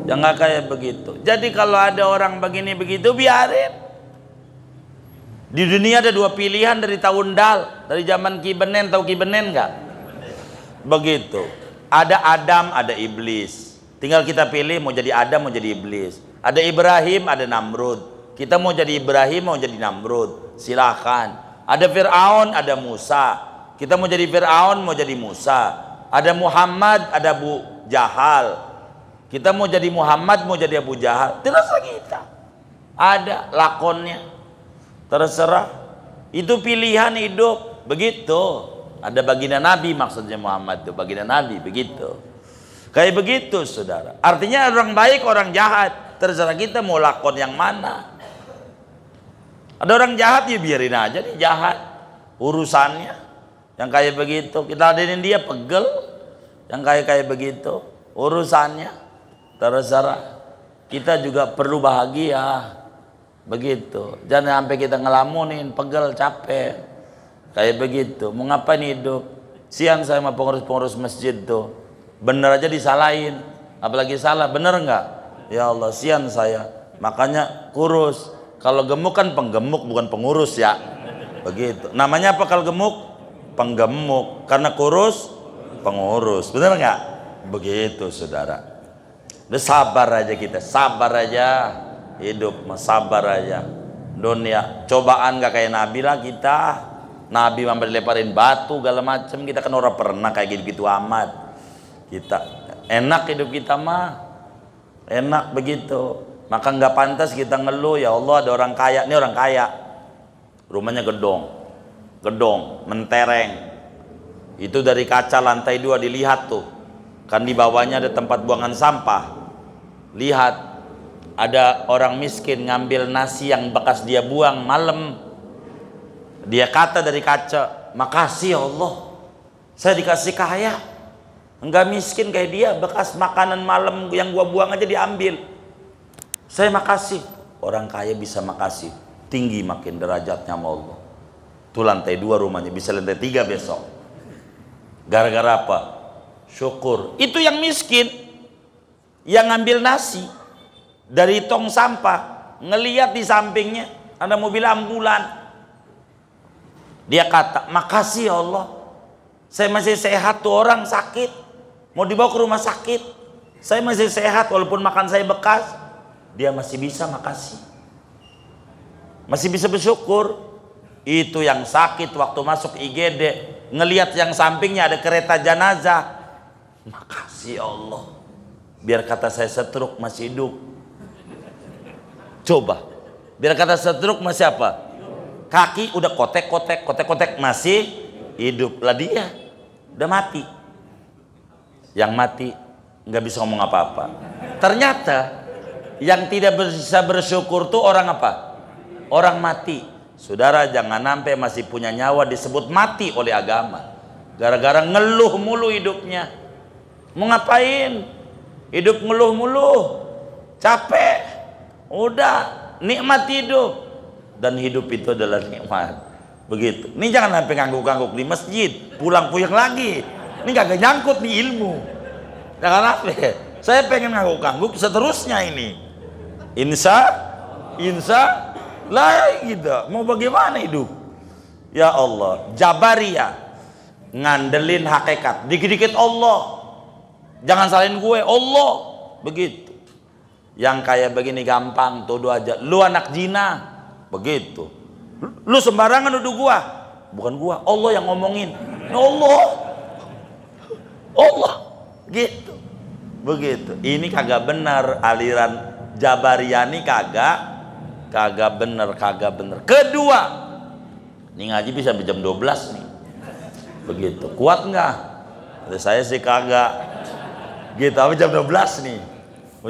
jangan kayak begitu. Jadi kalau ada orang begini begitu biarin. Di dunia ada dua pilihan dari tahun dal, dari zaman Ki Benen. Tahu Ki Benen nggak? Begitu. Ada Adam, ada iblis. Tinggal kita pilih mau jadi Adam, mau jadi iblis. Ada Ibrahim, ada Namrud. Kita mau jadi Ibrahim, mau jadi Namrud. Silahkan. Ada Fir'aun, ada Musa. Kita mau jadi Fir'aun, mau jadi Musa. Ada Muhammad, ada Abu Jahal. Kita mau jadi Muhammad, mau jadi Abu Jahal. Terserah kita. Ada lakonnya. Terserah. Itu pilihan hidup. Begitu. Ada baginda Nabi maksudnya Muhammad itu. Baginda Nabi, begitu. Kayak begitu saudara. Artinya orang baik, orang jahat. Terserah kita mau lakon yang mana. Ada orang jahat ya biarin aja nih jahat urusannya. Yang kayak begitu kita ladenin dia pegel. Yang kayak begitu urusannya terserah. Kita juga perlu bahagia. Begitu. Jangan sampai kita ngelamunin, pegel, capek. Kayak begitu. Mau ngapain hidup? Sian saya sama pengurus-pengurus masjid tuh. Bener aja disalahin. Apalagi salah, bener nggak? Ya Allah, sian saya. Makanya kurus. Kalau gemuk kan penggemuk, bukan pengurus ya. Begitu. Namanya apa kalau gemuk? Penggemuk. Karena kurus, pengurus. Bener nggak? Begitu saudara. Udah sabar aja kita, sabar aja. Hidup sabar aja. Dunia cobaan gak kayak Nabi lah kita. Nabi sampai dilemparin batu segala macem. Kita kan orang pernah kayak gitu-gitu amat. Kita enak hidup kita mah, enak begitu. Maka nggak pantas kita ngeluh. Ya Allah, ada orang kaya. Ini orang kaya, rumahnya gedong mentereng. Itu dari kaca lantai 2 dilihat tuh, kan di bawahnya ada tempat buangan sampah. Lihat, ada orang miskin ngambil nasi yang bekas dia buang malam. Dia kata dari kaca, makasih ya Allah, saya dikasih kaya, enggak miskin kayak dia. Bekas makanan malam yang gua buang aja diambil. Saya makasih. Orang kaya bisa makasih, tinggi makin derajatnya sama Allah. Tuh lantai 2 rumahnya, bisa lantai 3 besok. Gara-gara apa? Syukur. Itu yang miskin, yang ngambil nasi dari tong sampah, ngeliat di sampingnya ada mobil ambulan. Dia kata, makasih ya Allah, saya masih sehat. Tuh orang sakit, mau dibawa ke rumah sakit, saya masih sehat walaupun makan saya bekas. Dia masih bisa makasih, masih bisa bersyukur. Itu yang sakit waktu masuk IGD, ngelihat yang sampingnya ada kereta jenazah, makasih ya Allah, biar kata saya stroke masih hidup. Coba, biar kata stroke masih apa? Kaki udah kotek masih hidup. Lah dia udah mati. Yang mati nggak bisa ngomong apa-apa. Ternyata yang tidak bisa bersyukur tuh orang apa? Orang mati. Saudara, jangan sampai masih punya nyawa disebut mati oleh agama. Gara-gara ngeluh mulu hidupnya. Mau ngapain? Hidup ngeluh mulu, capek. Udah, nikmat hidup. Dan hidup itu adalah nikmat. Begitu. Ini jangan sampai ngangguk-ngangguk di masjid, pulang-pulang lagi. Ini kagak nyangkut di ilmu. Jangan sampai. Saya pengen ngangguk-ngangguk seterusnya ini. Insya lah gitu. Mau bagaimana hidup? Ya Allah, Jabariyah ngandelin hakikat. Dikit-dikit Allah. Jangan salahin gue, Allah. Begitu. Yang kayak begini gampang, tuduh aja. Lu anak zina. Begitu. Lu sembarangan nuduh gua. Bukan gua, Allah yang ngomongin. Allah. Gitu. Begitu. Ini kagak benar, aliran Jabariyah ini kagak benar. Kedua, ini ngaji bisa sampai jam 12 nih. Begitu. Kuat nggak? Saya sih kagak. Gitu, sampai jam 12 nih.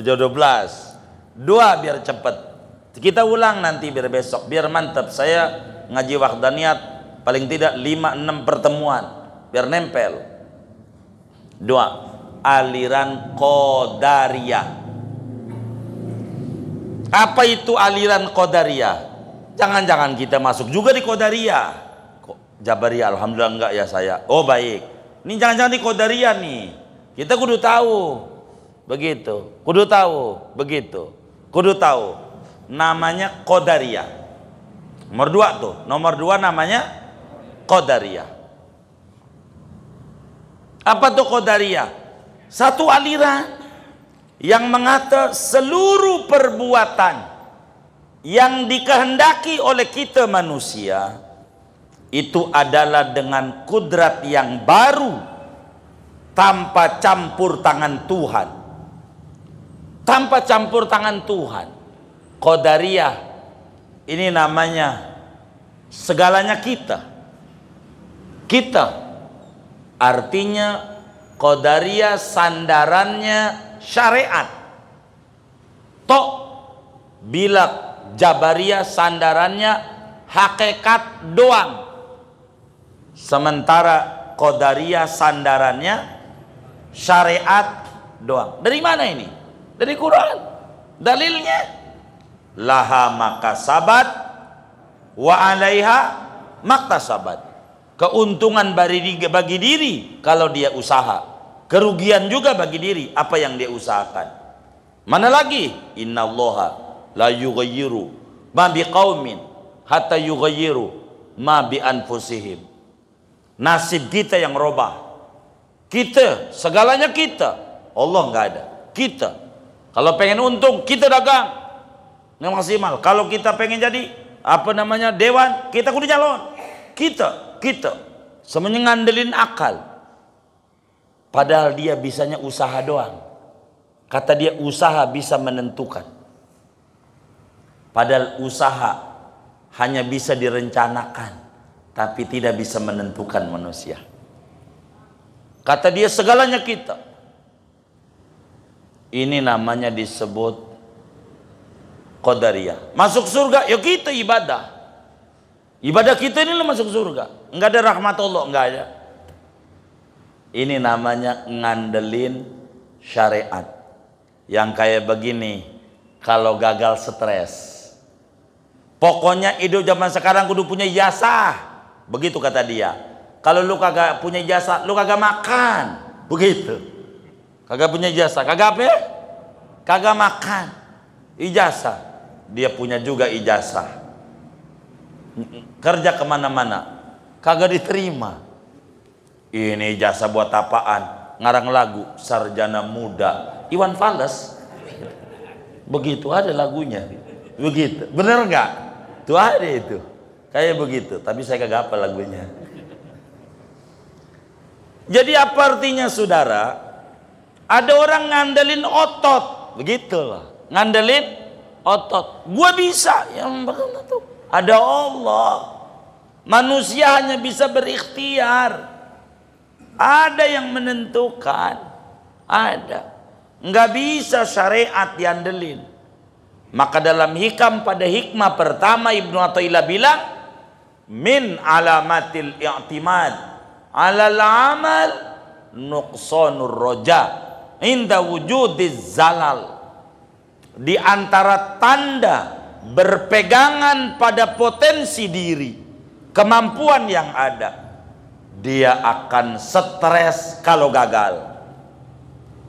Jam 12. Dua biar cepet. Kita ulang nanti biar besok, biar mantap. Saya ngaji wahdaniyat paling tidak 5-6 pertemuan biar nempel. Dua, aliran Qadariyah. Apa itu aliran Qadariyah? Jangan-jangan kita masuk juga di Qadariyah. Jabariyah alhamdulillah enggak ya saya. Oh baik. Ini jangan-jangan di Qadariyah nih. Kita kudu tahu. Begitu. Kudu tahu. Begitu. Kudu tahu. Namanya Qadariyah. Nomor 2 tuh. Nomor 2 namanya Qadariyah. Apa tuh Qadariyah? Satu aliran yang mengata seluruh perbuatan yang dikehendaki oleh kita manusia itu adalah dengan kudrat yang baru, tanpa campur tangan Tuhan. Tanpa campur tangan Tuhan. Qadariyah ini namanya segalanya kita. Artinya Qadariyah sandarannya syariat. Tok bila Jabariyah sandarannya hakikat doang. Sementara Qadariyah sandarannya syariat doang. Dari mana ini? Dari Quran. Dalilnya laha makasabat wa 'alaiha maktasabat. Keuntungan bagi diri kalau dia usaha, kerugian juga bagi diri apa yang dia usahakan. Mana lagi? Innallaha la yughayyiru ma biqaumin hatta yughayyiru ma bi anfusihim. Nasib kita yang robah. Kita, segalanya kita. Allah nggak ada. Kita. Kalau pengen untung, kita dagang. Nggak maksimal. Kalau kita pengen jadi dewan, kita kudu calon. Kita. Semuanya ngandelin akal. Padahal dia bisanya usaha doang. Kata dia usaha bisa menentukan. Padahal usaha hanya bisa direncanakan, tapi tidak bisa menentukan manusia. Kata dia segalanya kita. Ini namanya disebut qadariyah. Masuk surga, ya kita ibadah. Ibadah kita ini masuk surga. Enggak ada rahmat Allah, enggak ada. Ini namanya ngandelin syariat. Yang kayak begini, kalau gagal stres. Pokoknya hidup zaman sekarang kudu punya ijazah. Begitu kata dia. Kalau lu kagak punya ijazah, lu kagak makan. Begitu. Kagak punya ijazah, kagak apa? Kagak makan. Ijazah. Dia punya juga ijazah. Kerja kemana-mana, kagak diterima. Ini ijazah buat apaan? Ngarang lagu Sarjana Muda Iwan Fals. Begitu ada lagunya. Begitu. Bener nggak? Tuh ada itu. Kayak begitu. Tapi saya kagak apa lagunya. Jadi apa artinya saudara? Ada orang ngandelin otot, begitulah. Ngandelin otot. Gua bisa, yang bakal tuh. Ada Allah. Manusia hanya bisa berikhtiar. Ada yang menentukan. Ada. Nggak bisa syariat diandelin. Maka dalam hikam pada hikmah pertama Ibnu Athaillah bilang, min alamatil i'timad alal amal nuqsanur roja inda wujudiz zalal. Di antara tanda berpegangan pada potensi diri, kemampuan yang ada, dia akan stres kalau gagal.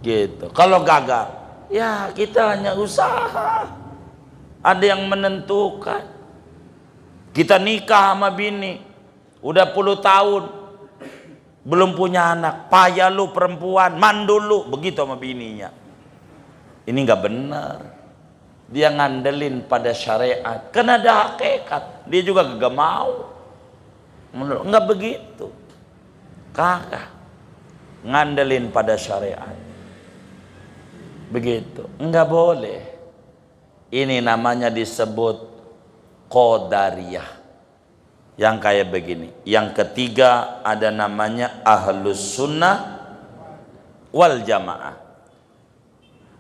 Gitu. Kalau gagal, ya kita hanya usaha. Ada yang menentukan. Kita nikah sama bini, udah 10 tahun belum punya anak, payah lu perempuan, mandul lu, begitu sama bininya. Ini nggak benar. Dia ngandelin pada syariat, karena ada hakikat. Dia juga gak mau. Nggak begitu. Kagak. Ngandelin pada syariat. Begitu. Nggak boleh. Ini namanya disebut qadariyah. Yang kayak begini. Yang ketiga ada namanya ahlus sunnah wal jamaah.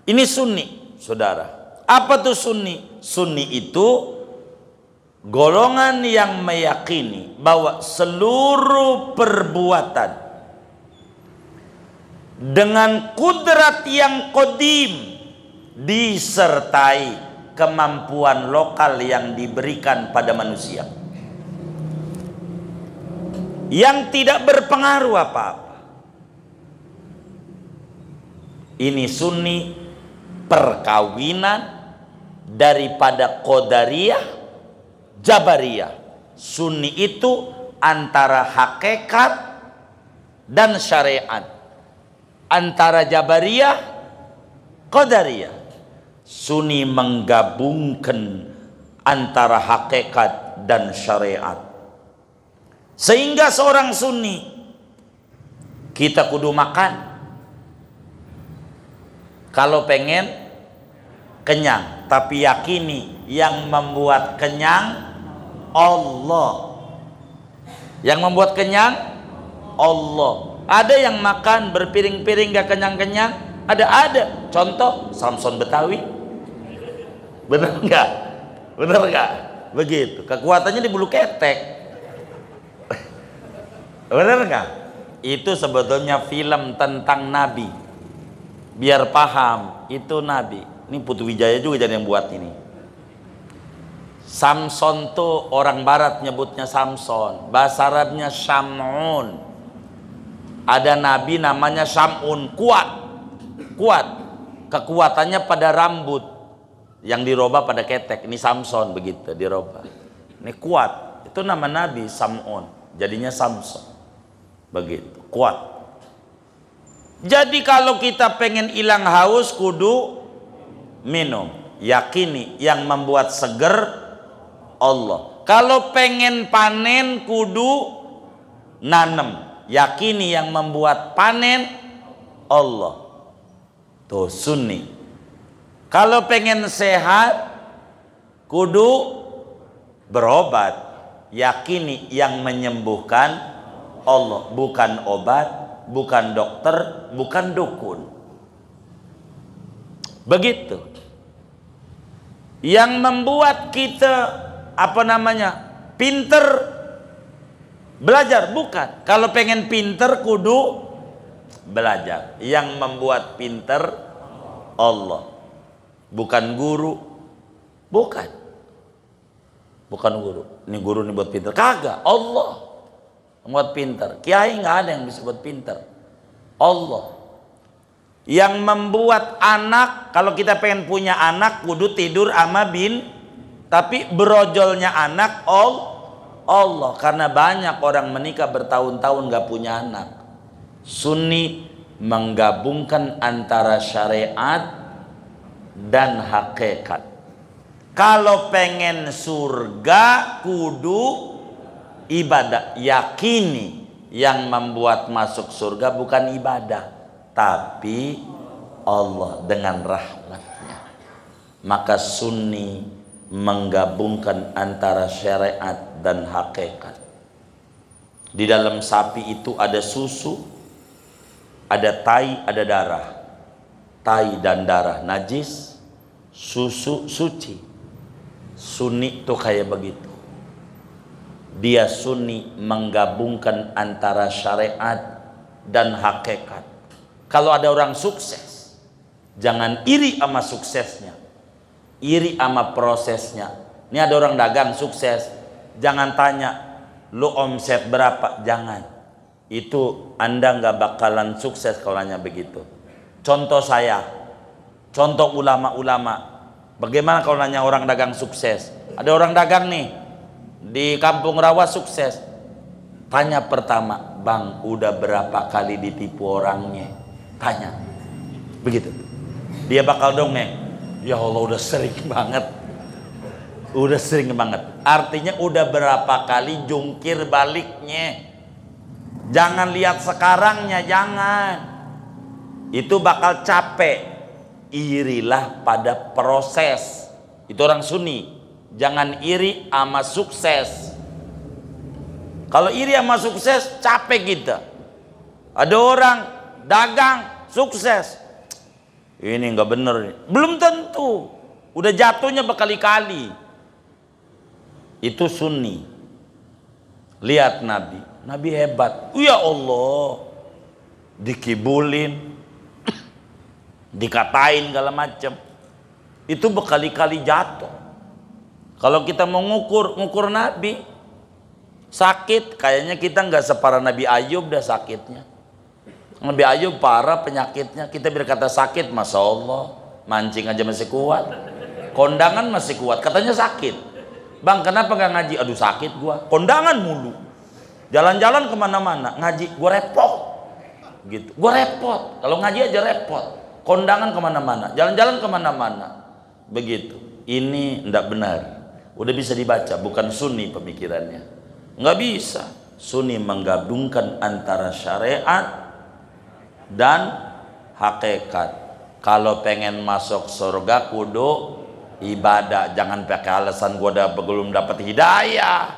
Ini sunni, saudara. Apa tuh sunni? Sunni itu golongan yang meyakini bahwa seluruh perbuatan dengan kudrat yang qadim disertai kemampuan lokal yang diberikan pada manusia, yang tidak berpengaruh apa-apa. Ini sunni perkawinan daripada qadariyah jabariyah. Sunni itu antara hakikat dan syariat, antara jabariyah qadariyah. Sunni menggabungkan antara hakikat dan syariat, sehingga seorang sunni, kita kudu makan kalau pengen kenyang, tapi yakini yang membuat kenyang Allah. Yang membuat kenyang Allah. Ada yang makan berpiring-piring gak kenyang-kenyang, ada. Contoh Samson Betawi. Bener nggak? Bener nggak? Begitu. Kekuatannya di bulu ketek. Bener nggak? Itu sebetulnya film tentang Nabi. Biar paham, itu Nabi. Ini Putu Wijaya juga jadi yang buat ini. Samson tuh orang barat nyebutnya Samson. Bahasa Arabnya Syamun. Ada Nabi namanya Syamun. Kuat. Kekuatannya pada rambut. Yang dirobah pada ketek. Ini Samson begitu dirobah. Ini kuat. Itu nama Nabi Syamun. Jadinya Samson. Begitu, kuat. Jadi kalau kita pengen hilang haus kudu minum. Yakini yang membuat seger Allah. Kalau pengen panen kudu nanem. Yakini yang membuat panen Allah. Tuh sunni. Kalau pengen sehat kudu berobat. Yakini yang menyembuhkan Allah, bukan obat, bukan dokter, bukan dukun. Begitu. Yang membuat kita pinter belajar, bukan. Kalau pengen pinter kudu belajar. Yang membuat pinter Allah, bukan guru, bukan guru. Ini guru ini buat pinter, kagak. Allah membuat pinter. Kiai nggak ada yang bisa buat pinter. Allah yang membuat anak. Kalau kita pengen punya anak kudu tidur sama tapi berojolnya anak Allah. Karena banyak orang menikah bertahun-tahun nggak punya anak. Sunni menggabungkan antara syariat dan hakikat. Kalau pengen surga kudu ibadah. Yakini yang membuat masuk surga bukan ibadah, tapi Allah dengan rahmatnya. Maka sunni menggabungkan antara syariat dan hakikat. Di dalam sapi itu ada susu, ada tai, ada darah. Tai dan darah najis, susu suci. Sunni itu kayak begitu. Dia sunni menggabungkan antara syariat dan hakikat. Kalau ada orang sukses, jangan iri sama suksesnya, iri sama prosesnya. Ini ada orang dagang sukses, jangan tanya lu omset berapa, jangan. Itu Anda nggak bakalan sukses kalau hanya begitu. Contoh saya, contoh ulama-ulama. Bagaimana kalau nanya orang dagang sukses? Ada orang dagang nih di Kampung Rawa sukses. Tanya pertama, bang, udah berapa kali ditipu orangnya? Tanya, begitu. Dia bakal dongeng, ya Allah udah sering banget. Udah sering banget. Artinya udah berapa kali jungkir baliknya. Jangan lihat sekarangnya, jangan. Itu bakal capek. Irilah pada proses. Itu orang Sunni. Jangan iri sama sukses. Kalau iri sama sukses capek kita. Ada orang dagang sukses, ini nggak bener nih. Belum tentu. Udah jatuhnya berkali-kali. Itu Sunni. Lihat Nabi. Nabi hebat. Ya Allah. Dikibulin. Dikatain segala macam. Itu berkali-kali jatuh. Kalau kita mau ngukur Nabi, sakit, kayaknya kita nggak separah Nabi Ayub dah sakitnya. Nabi Ayub parah penyakitnya, kita berkata sakit, masya Allah, mancing aja masih kuat, kondangan masih kuat, katanya sakit. Bang, kenapa nggak ngaji? Aduh sakit gua, kondangan mulu, jalan-jalan kemana-mana, ngaji gua repot, gitu. Gua repot, kalau ngaji aja repot, kondangan kemana-mana, jalan-jalan kemana-mana, begitu. Ini ndak benar. Udah bisa dibaca, bukan Sunni pemikirannya. Nggak bisa. Sunni menggabungkan antara syariat dan hakikat. Kalau pengen masuk surga kudu ibadah. Jangan pakai alasan gua belum dapat hidayah.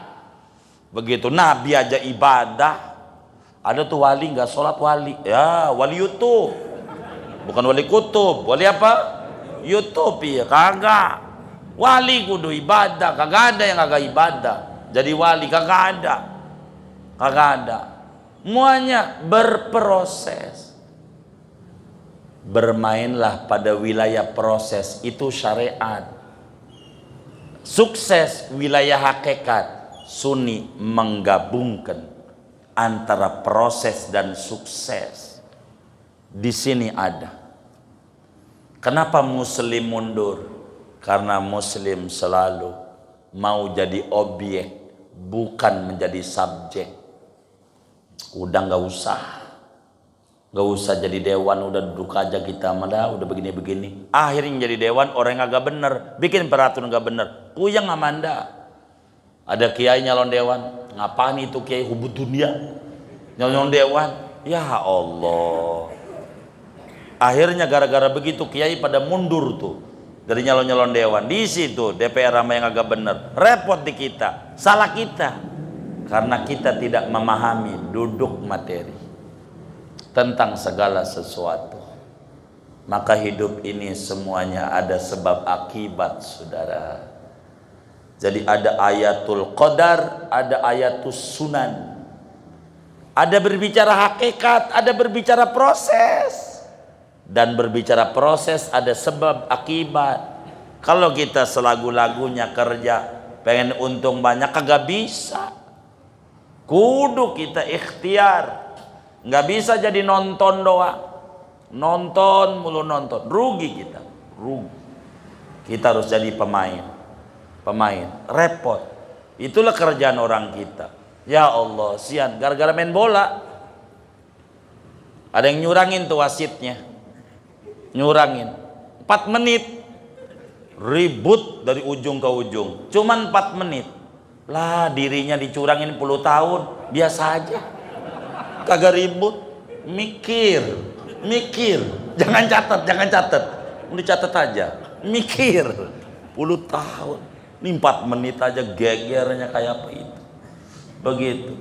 Begitu. Nabi aja ibadah. Ada tuh wali nggak sholat wali. Ya wali YouTube. Bukan wali kutub. Wali apa? YouTube ya. Kagak. Wali kudu ibadah, kagak ada yang kagak ibadah. Jadi wali kagak ada. Semuanya berproses. Bermainlah pada wilayah proses, itu syariat. Sukses wilayah hakikat, Sunni menggabungkan antara proses dan sukses. Di sini ada. Kenapa Muslim mundur? Karena Muslim selalu mau jadi objek, bukan menjadi subjek. Udah nggak usah jadi dewan, udah duduk aja kita, malah udah begini-begini. Akhirnya jadi dewan orang yang agak bener, bikin peraturan nggak bener, puyeng amanda. Ada kiai nyalon dewan, ngapain itu kiai hubut dunia nyalon dewan? Ya Allah. Akhirnya gara-gara begitu kiai pada mundur tuh dari nyalon-nyalon dewan. Di situ DPR sama yang agak bener, repot di kita, salah kita karena kita tidak memahami duduk materi tentang segala sesuatu. Maka hidup ini semuanya ada sebab akibat, saudara. Jadi ada ayatul qadar, ada ayatus sunan. Ada berbicara hakikat, ada berbicara proses. Dan berbicara proses ada sebab akibat. Kalau kita selagu-lagunya kerja pengen untung banyak, kagak bisa. Kudu kita ikhtiar. Nggak bisa jadi nonton doang, nonton mulu nonton, rugi kita, rugi. Kita harus jadi pemain, repot. Itulah kerjaan orang kita. Ya Allah, sian, gara-gara main bola. Ada yang nyurangin tuh wasitnya, nyurangin 4 menit, ribut dari ujung ke ujung, cuman 4 menit. Lah dirinya dicurangin 10 tahun, biasa aja. Kagak ribut, mikir, jangan catat, dicatat aja, mikir, 10 tahun, ini 4 menit aja gegernya kayak apa itu, begitu,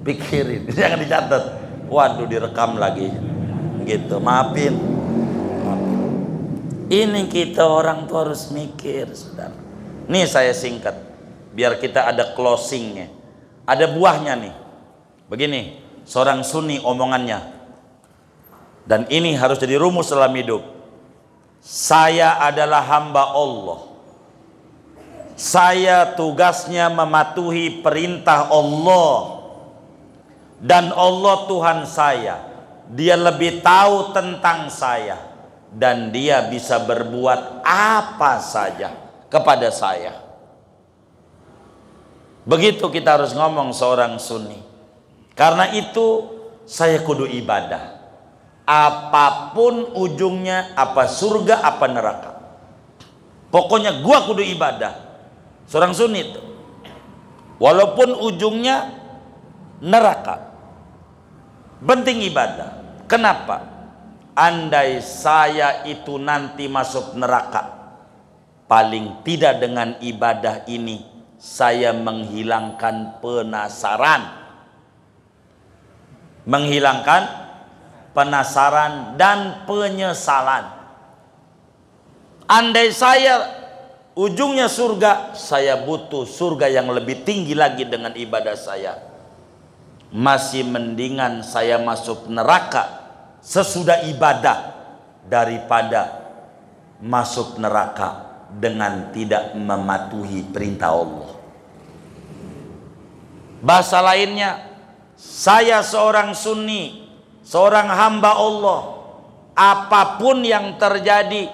pikirin, jangan dicatat, waduh direkam lagi, gitu, maafin. Ini kita orang tuh harus mikir, saudara. Nih saya singkat, biar kita ada closingnya, ada buahnya nih. Begini, seorang Sunni omongannya, dan ini harus jadi rumus dalam hidup. Saya adalah hamba Allah. Saya tugasnya mematuhi perintah Allah. Dan Allah Tuhan saya. Dia lebih tahu tentang saya. Dan dia bisa berbuat apa saja kepada saya. Begitu kita harus ngomong seorang Sunni. Karena itu saya kudu ibadah. Apapun ujungnya, apa surga, apa neraka. Pokoknya gua kudu ibadah. Seorang Sunni itu. Walaupun ujungnya neraka. Penting ibadah. Kenapa? Andai saya itu nanti masuk neraka, paling tidak dengan ibadah ini saya menghilangkan penasaran. Menghilangkan penasaran dan penyesalan. Andai saya ujungnya surga, saya butuh surga yang lebih tinggi lagi dengan ibadah saya. Masih mendingan saya masuk neraka sesudah ibadah daripada masuk neraka dengan tidak mematuhi perintah Allah. Bahasa lainnya, saya seorang Sunni, seorang hamba Allah. Apapun yang terjadi,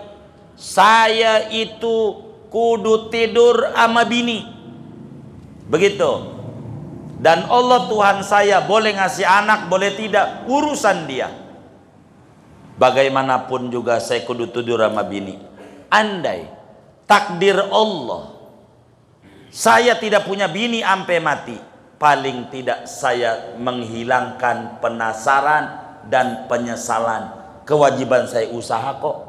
saya itu kudu tidur sama bini. Begitu. Dan Allah Tuhan saya boleh ngasih anak, boleh tidak, urusan dia. Bagaimanapun juga saya kudu tidur sama bini. Andai takdir Allah, saya tidak punya bini sampai mati, paling tidak saya menghilangkan penasaran dan penyesalan. Kewajiban saya usaha kok.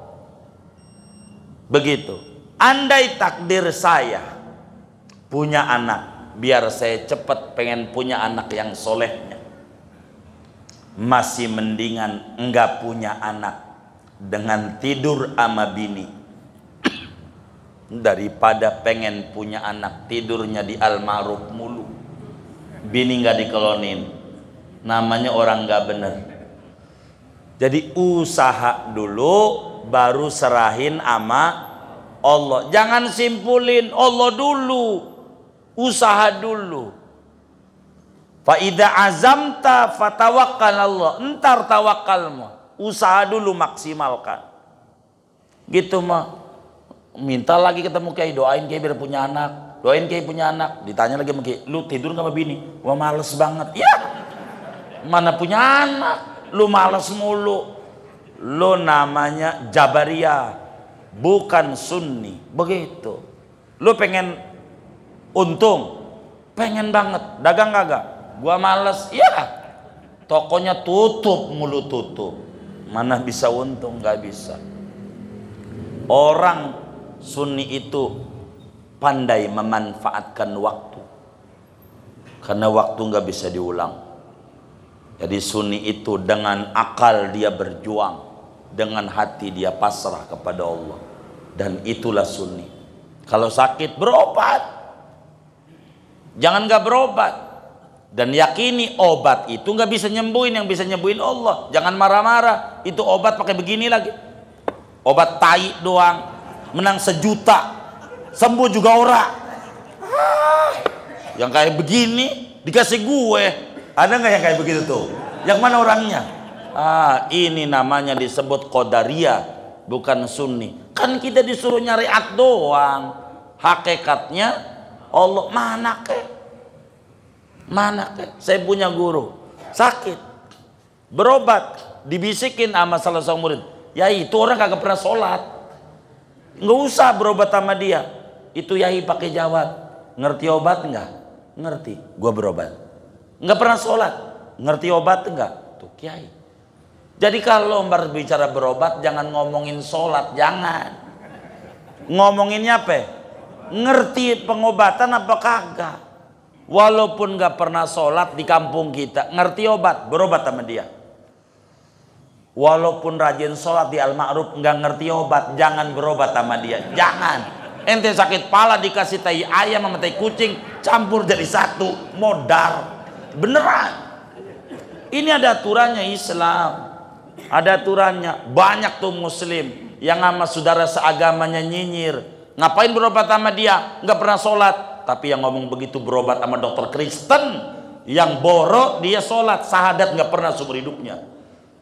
Begitu. Andai takdir saya punya anak, biar saya cepat pengen punya anak yang solehnya. Masih mendingan enggak punya anak dengan tidur sama bini daripada pengen punya anak tidurnya di al-ma'ruf mulu. bini nggak dikelonin, namanya orang nggak bener. Jadi usaha dulu, baru serahin ama Allah. Jangan simpulin Allah dulu, usaha dulu. Fa idza azamta fatawakkal Allah, entar tawakalmu. Usaha dulu, maksimalkan. Gitu mah. Minta lagi ketemu kiai, doain kiai biar punya anak. Doain kiai punya anak. Ditanya lagi sama kiai, lu tidur nggak sama bini? Wah males banget. Ya, mana punya anak? Lu males mulu. Lu namanya Jabariyah, bukan Sunni. Begitu. Lu pengen untung, pengen banget. Dagang kagak? Gua males. Ya, tokonya tutup mulu, tutup. Mana bisa untung? Nggak bisa. Orang Sunni itu pandai memanfaatkan waktu, karena waktu nggak bisa diulang. Jadi Sunni itu dengan akal dia berjuang, dengan hati dia pasrah kepada Allah, dan itulah Sunni. Kalau sakit berobat, jangan nggak berobat, dan yakini obat itu nggak bisa nyembuhin, yang bisa nyembuhin Allah. Jangan marah-marah, itu obat pakai begini lagi, obat tai doang, menang 1 juta, sembuh juga ora. Yang kayak begini dikasih gue, ada nggak yang kayak begitu tuh? Yang mana orangnya? Ini namanya disebut Qadariyah, bukan Sunni. Kan kita disuruh nyariat doang, hakikatnya Allah mana ke? Mana ke? Saya punya guru sakit, berobat, dibisikin sama salah seorang murid, yai itu orang kagak pernah sholat, nggak usah berobat sama dia. Itu yai pakai jawab, ngerti obat nggak? Ngerti. Gua berobat. Nggak pernah sholat, ngerti obat nggak? Tuh kiai. Jadi kalau berbicara berobat, jangan ngomongin sholat, jangan. Ngomonginnya apa? Ngerti pengobatan apa kagak? Walaupun nggak pernah sholat di kampung kita, ngerti obat, berobat sama dia. Walaupun rajin sholat di Al-Ma'ruf, nggak ngerti obat, jangan berobat sama dia. Jangan. Ente sakit pala dikasih tai ayam sama tai kucing, campur jadi satu, modar. Beneran. Ini ada aturannya Islam. Ada aturannya. Banyak tuh muslim yang sama saudara seagamanya nyinyir. Ngapain berobat sama dia? Nggak pernah sholat. Tapi yang ngomong begitu berobat sama dokter Kristen, yang borok dia sholat, syahadat nggak pernah seumur hidupnya.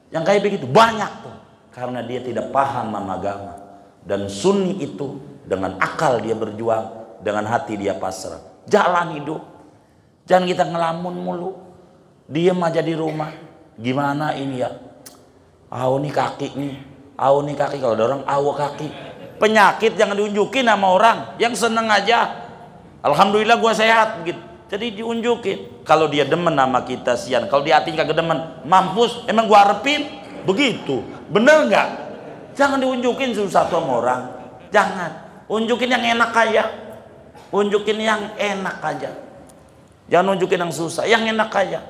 Yang kayak begitu banyak tuh, karena dia tidak paham sama agama. Dan Sunni itu dengan akal dia berjuang, dengan hati dia pasrah. Jalan hidup, jangan kita ngelamun mulu, diem aja di rumah. Gimana ini ya? Au nih kaki nih, au nih kaki, kalau ada orang au kaki. Penyakit jangan diunjukin sama orang, yang seneng aja. Alhamdulillah gua sehat gitu. Jadi diunjukin. Kalau dia demen sama kita sian, kalau di hatinya kagak demen, mampus, emang gua harapin begitu. Bener nggak? Jangan diunjukin satu sama orang. Jangan. Unjukin yang enak aja. Unjukin yang enak aja. Jangan unjukin yang susah, yang enak aja.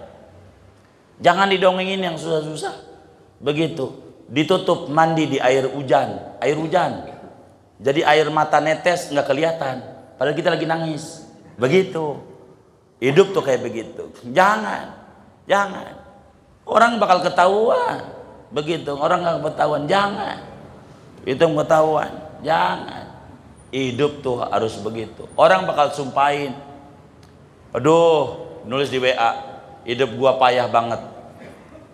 Jangan didongengin yang susah-susah. Begitu. Ditutup mandi di air hujan. Air hujan. Jadi air mata netes nggak kelihatan. Padahal kita lagi nangis. Begitu. Hidup tuh kayak begitu. Jangan. Jangan. Orang bakal ketahuan. Begitu. Orang nggak ketahuan. Jangan. Itu ketahuan. Jangan. Hidup tuh harus begitu. Orang bakal sumpahin. Aduh, nulis di WA. Hidup gua payah banget.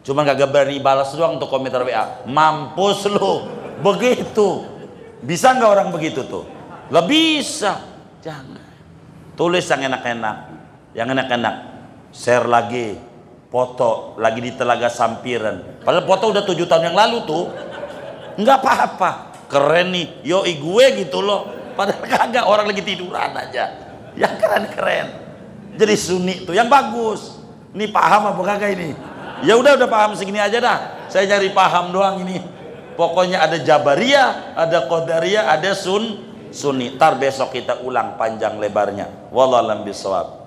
Cuman kagak berani balas doang untuk komentar WA. Mampus lu. Begitu. Bisa nggak orang begitu tuh? Gak bisa. Jangan. Tulis yang enak-enak. Yang enak-enak. Share lagi. Foto lagi di Telaga Sampiran. Padahal foto udah 7 tahun yang lalu tuh. Nggak apa-apa. Keren nih. Yoi gue gitu loh. Padahal kagak, orang lagi tiduran aja. Yang keren-keren. Jadi Sunni tuh yang bagus. Ini paham apa kagak ini? Ya udah paham segini aja dah. Saya nyari paham doang ini. Pokoknya ada Jabariyah, ada Qadariyah, ada Sunni. Ntar besok kita ulang panjang lebarnya. Wallahu a'lam bishawab.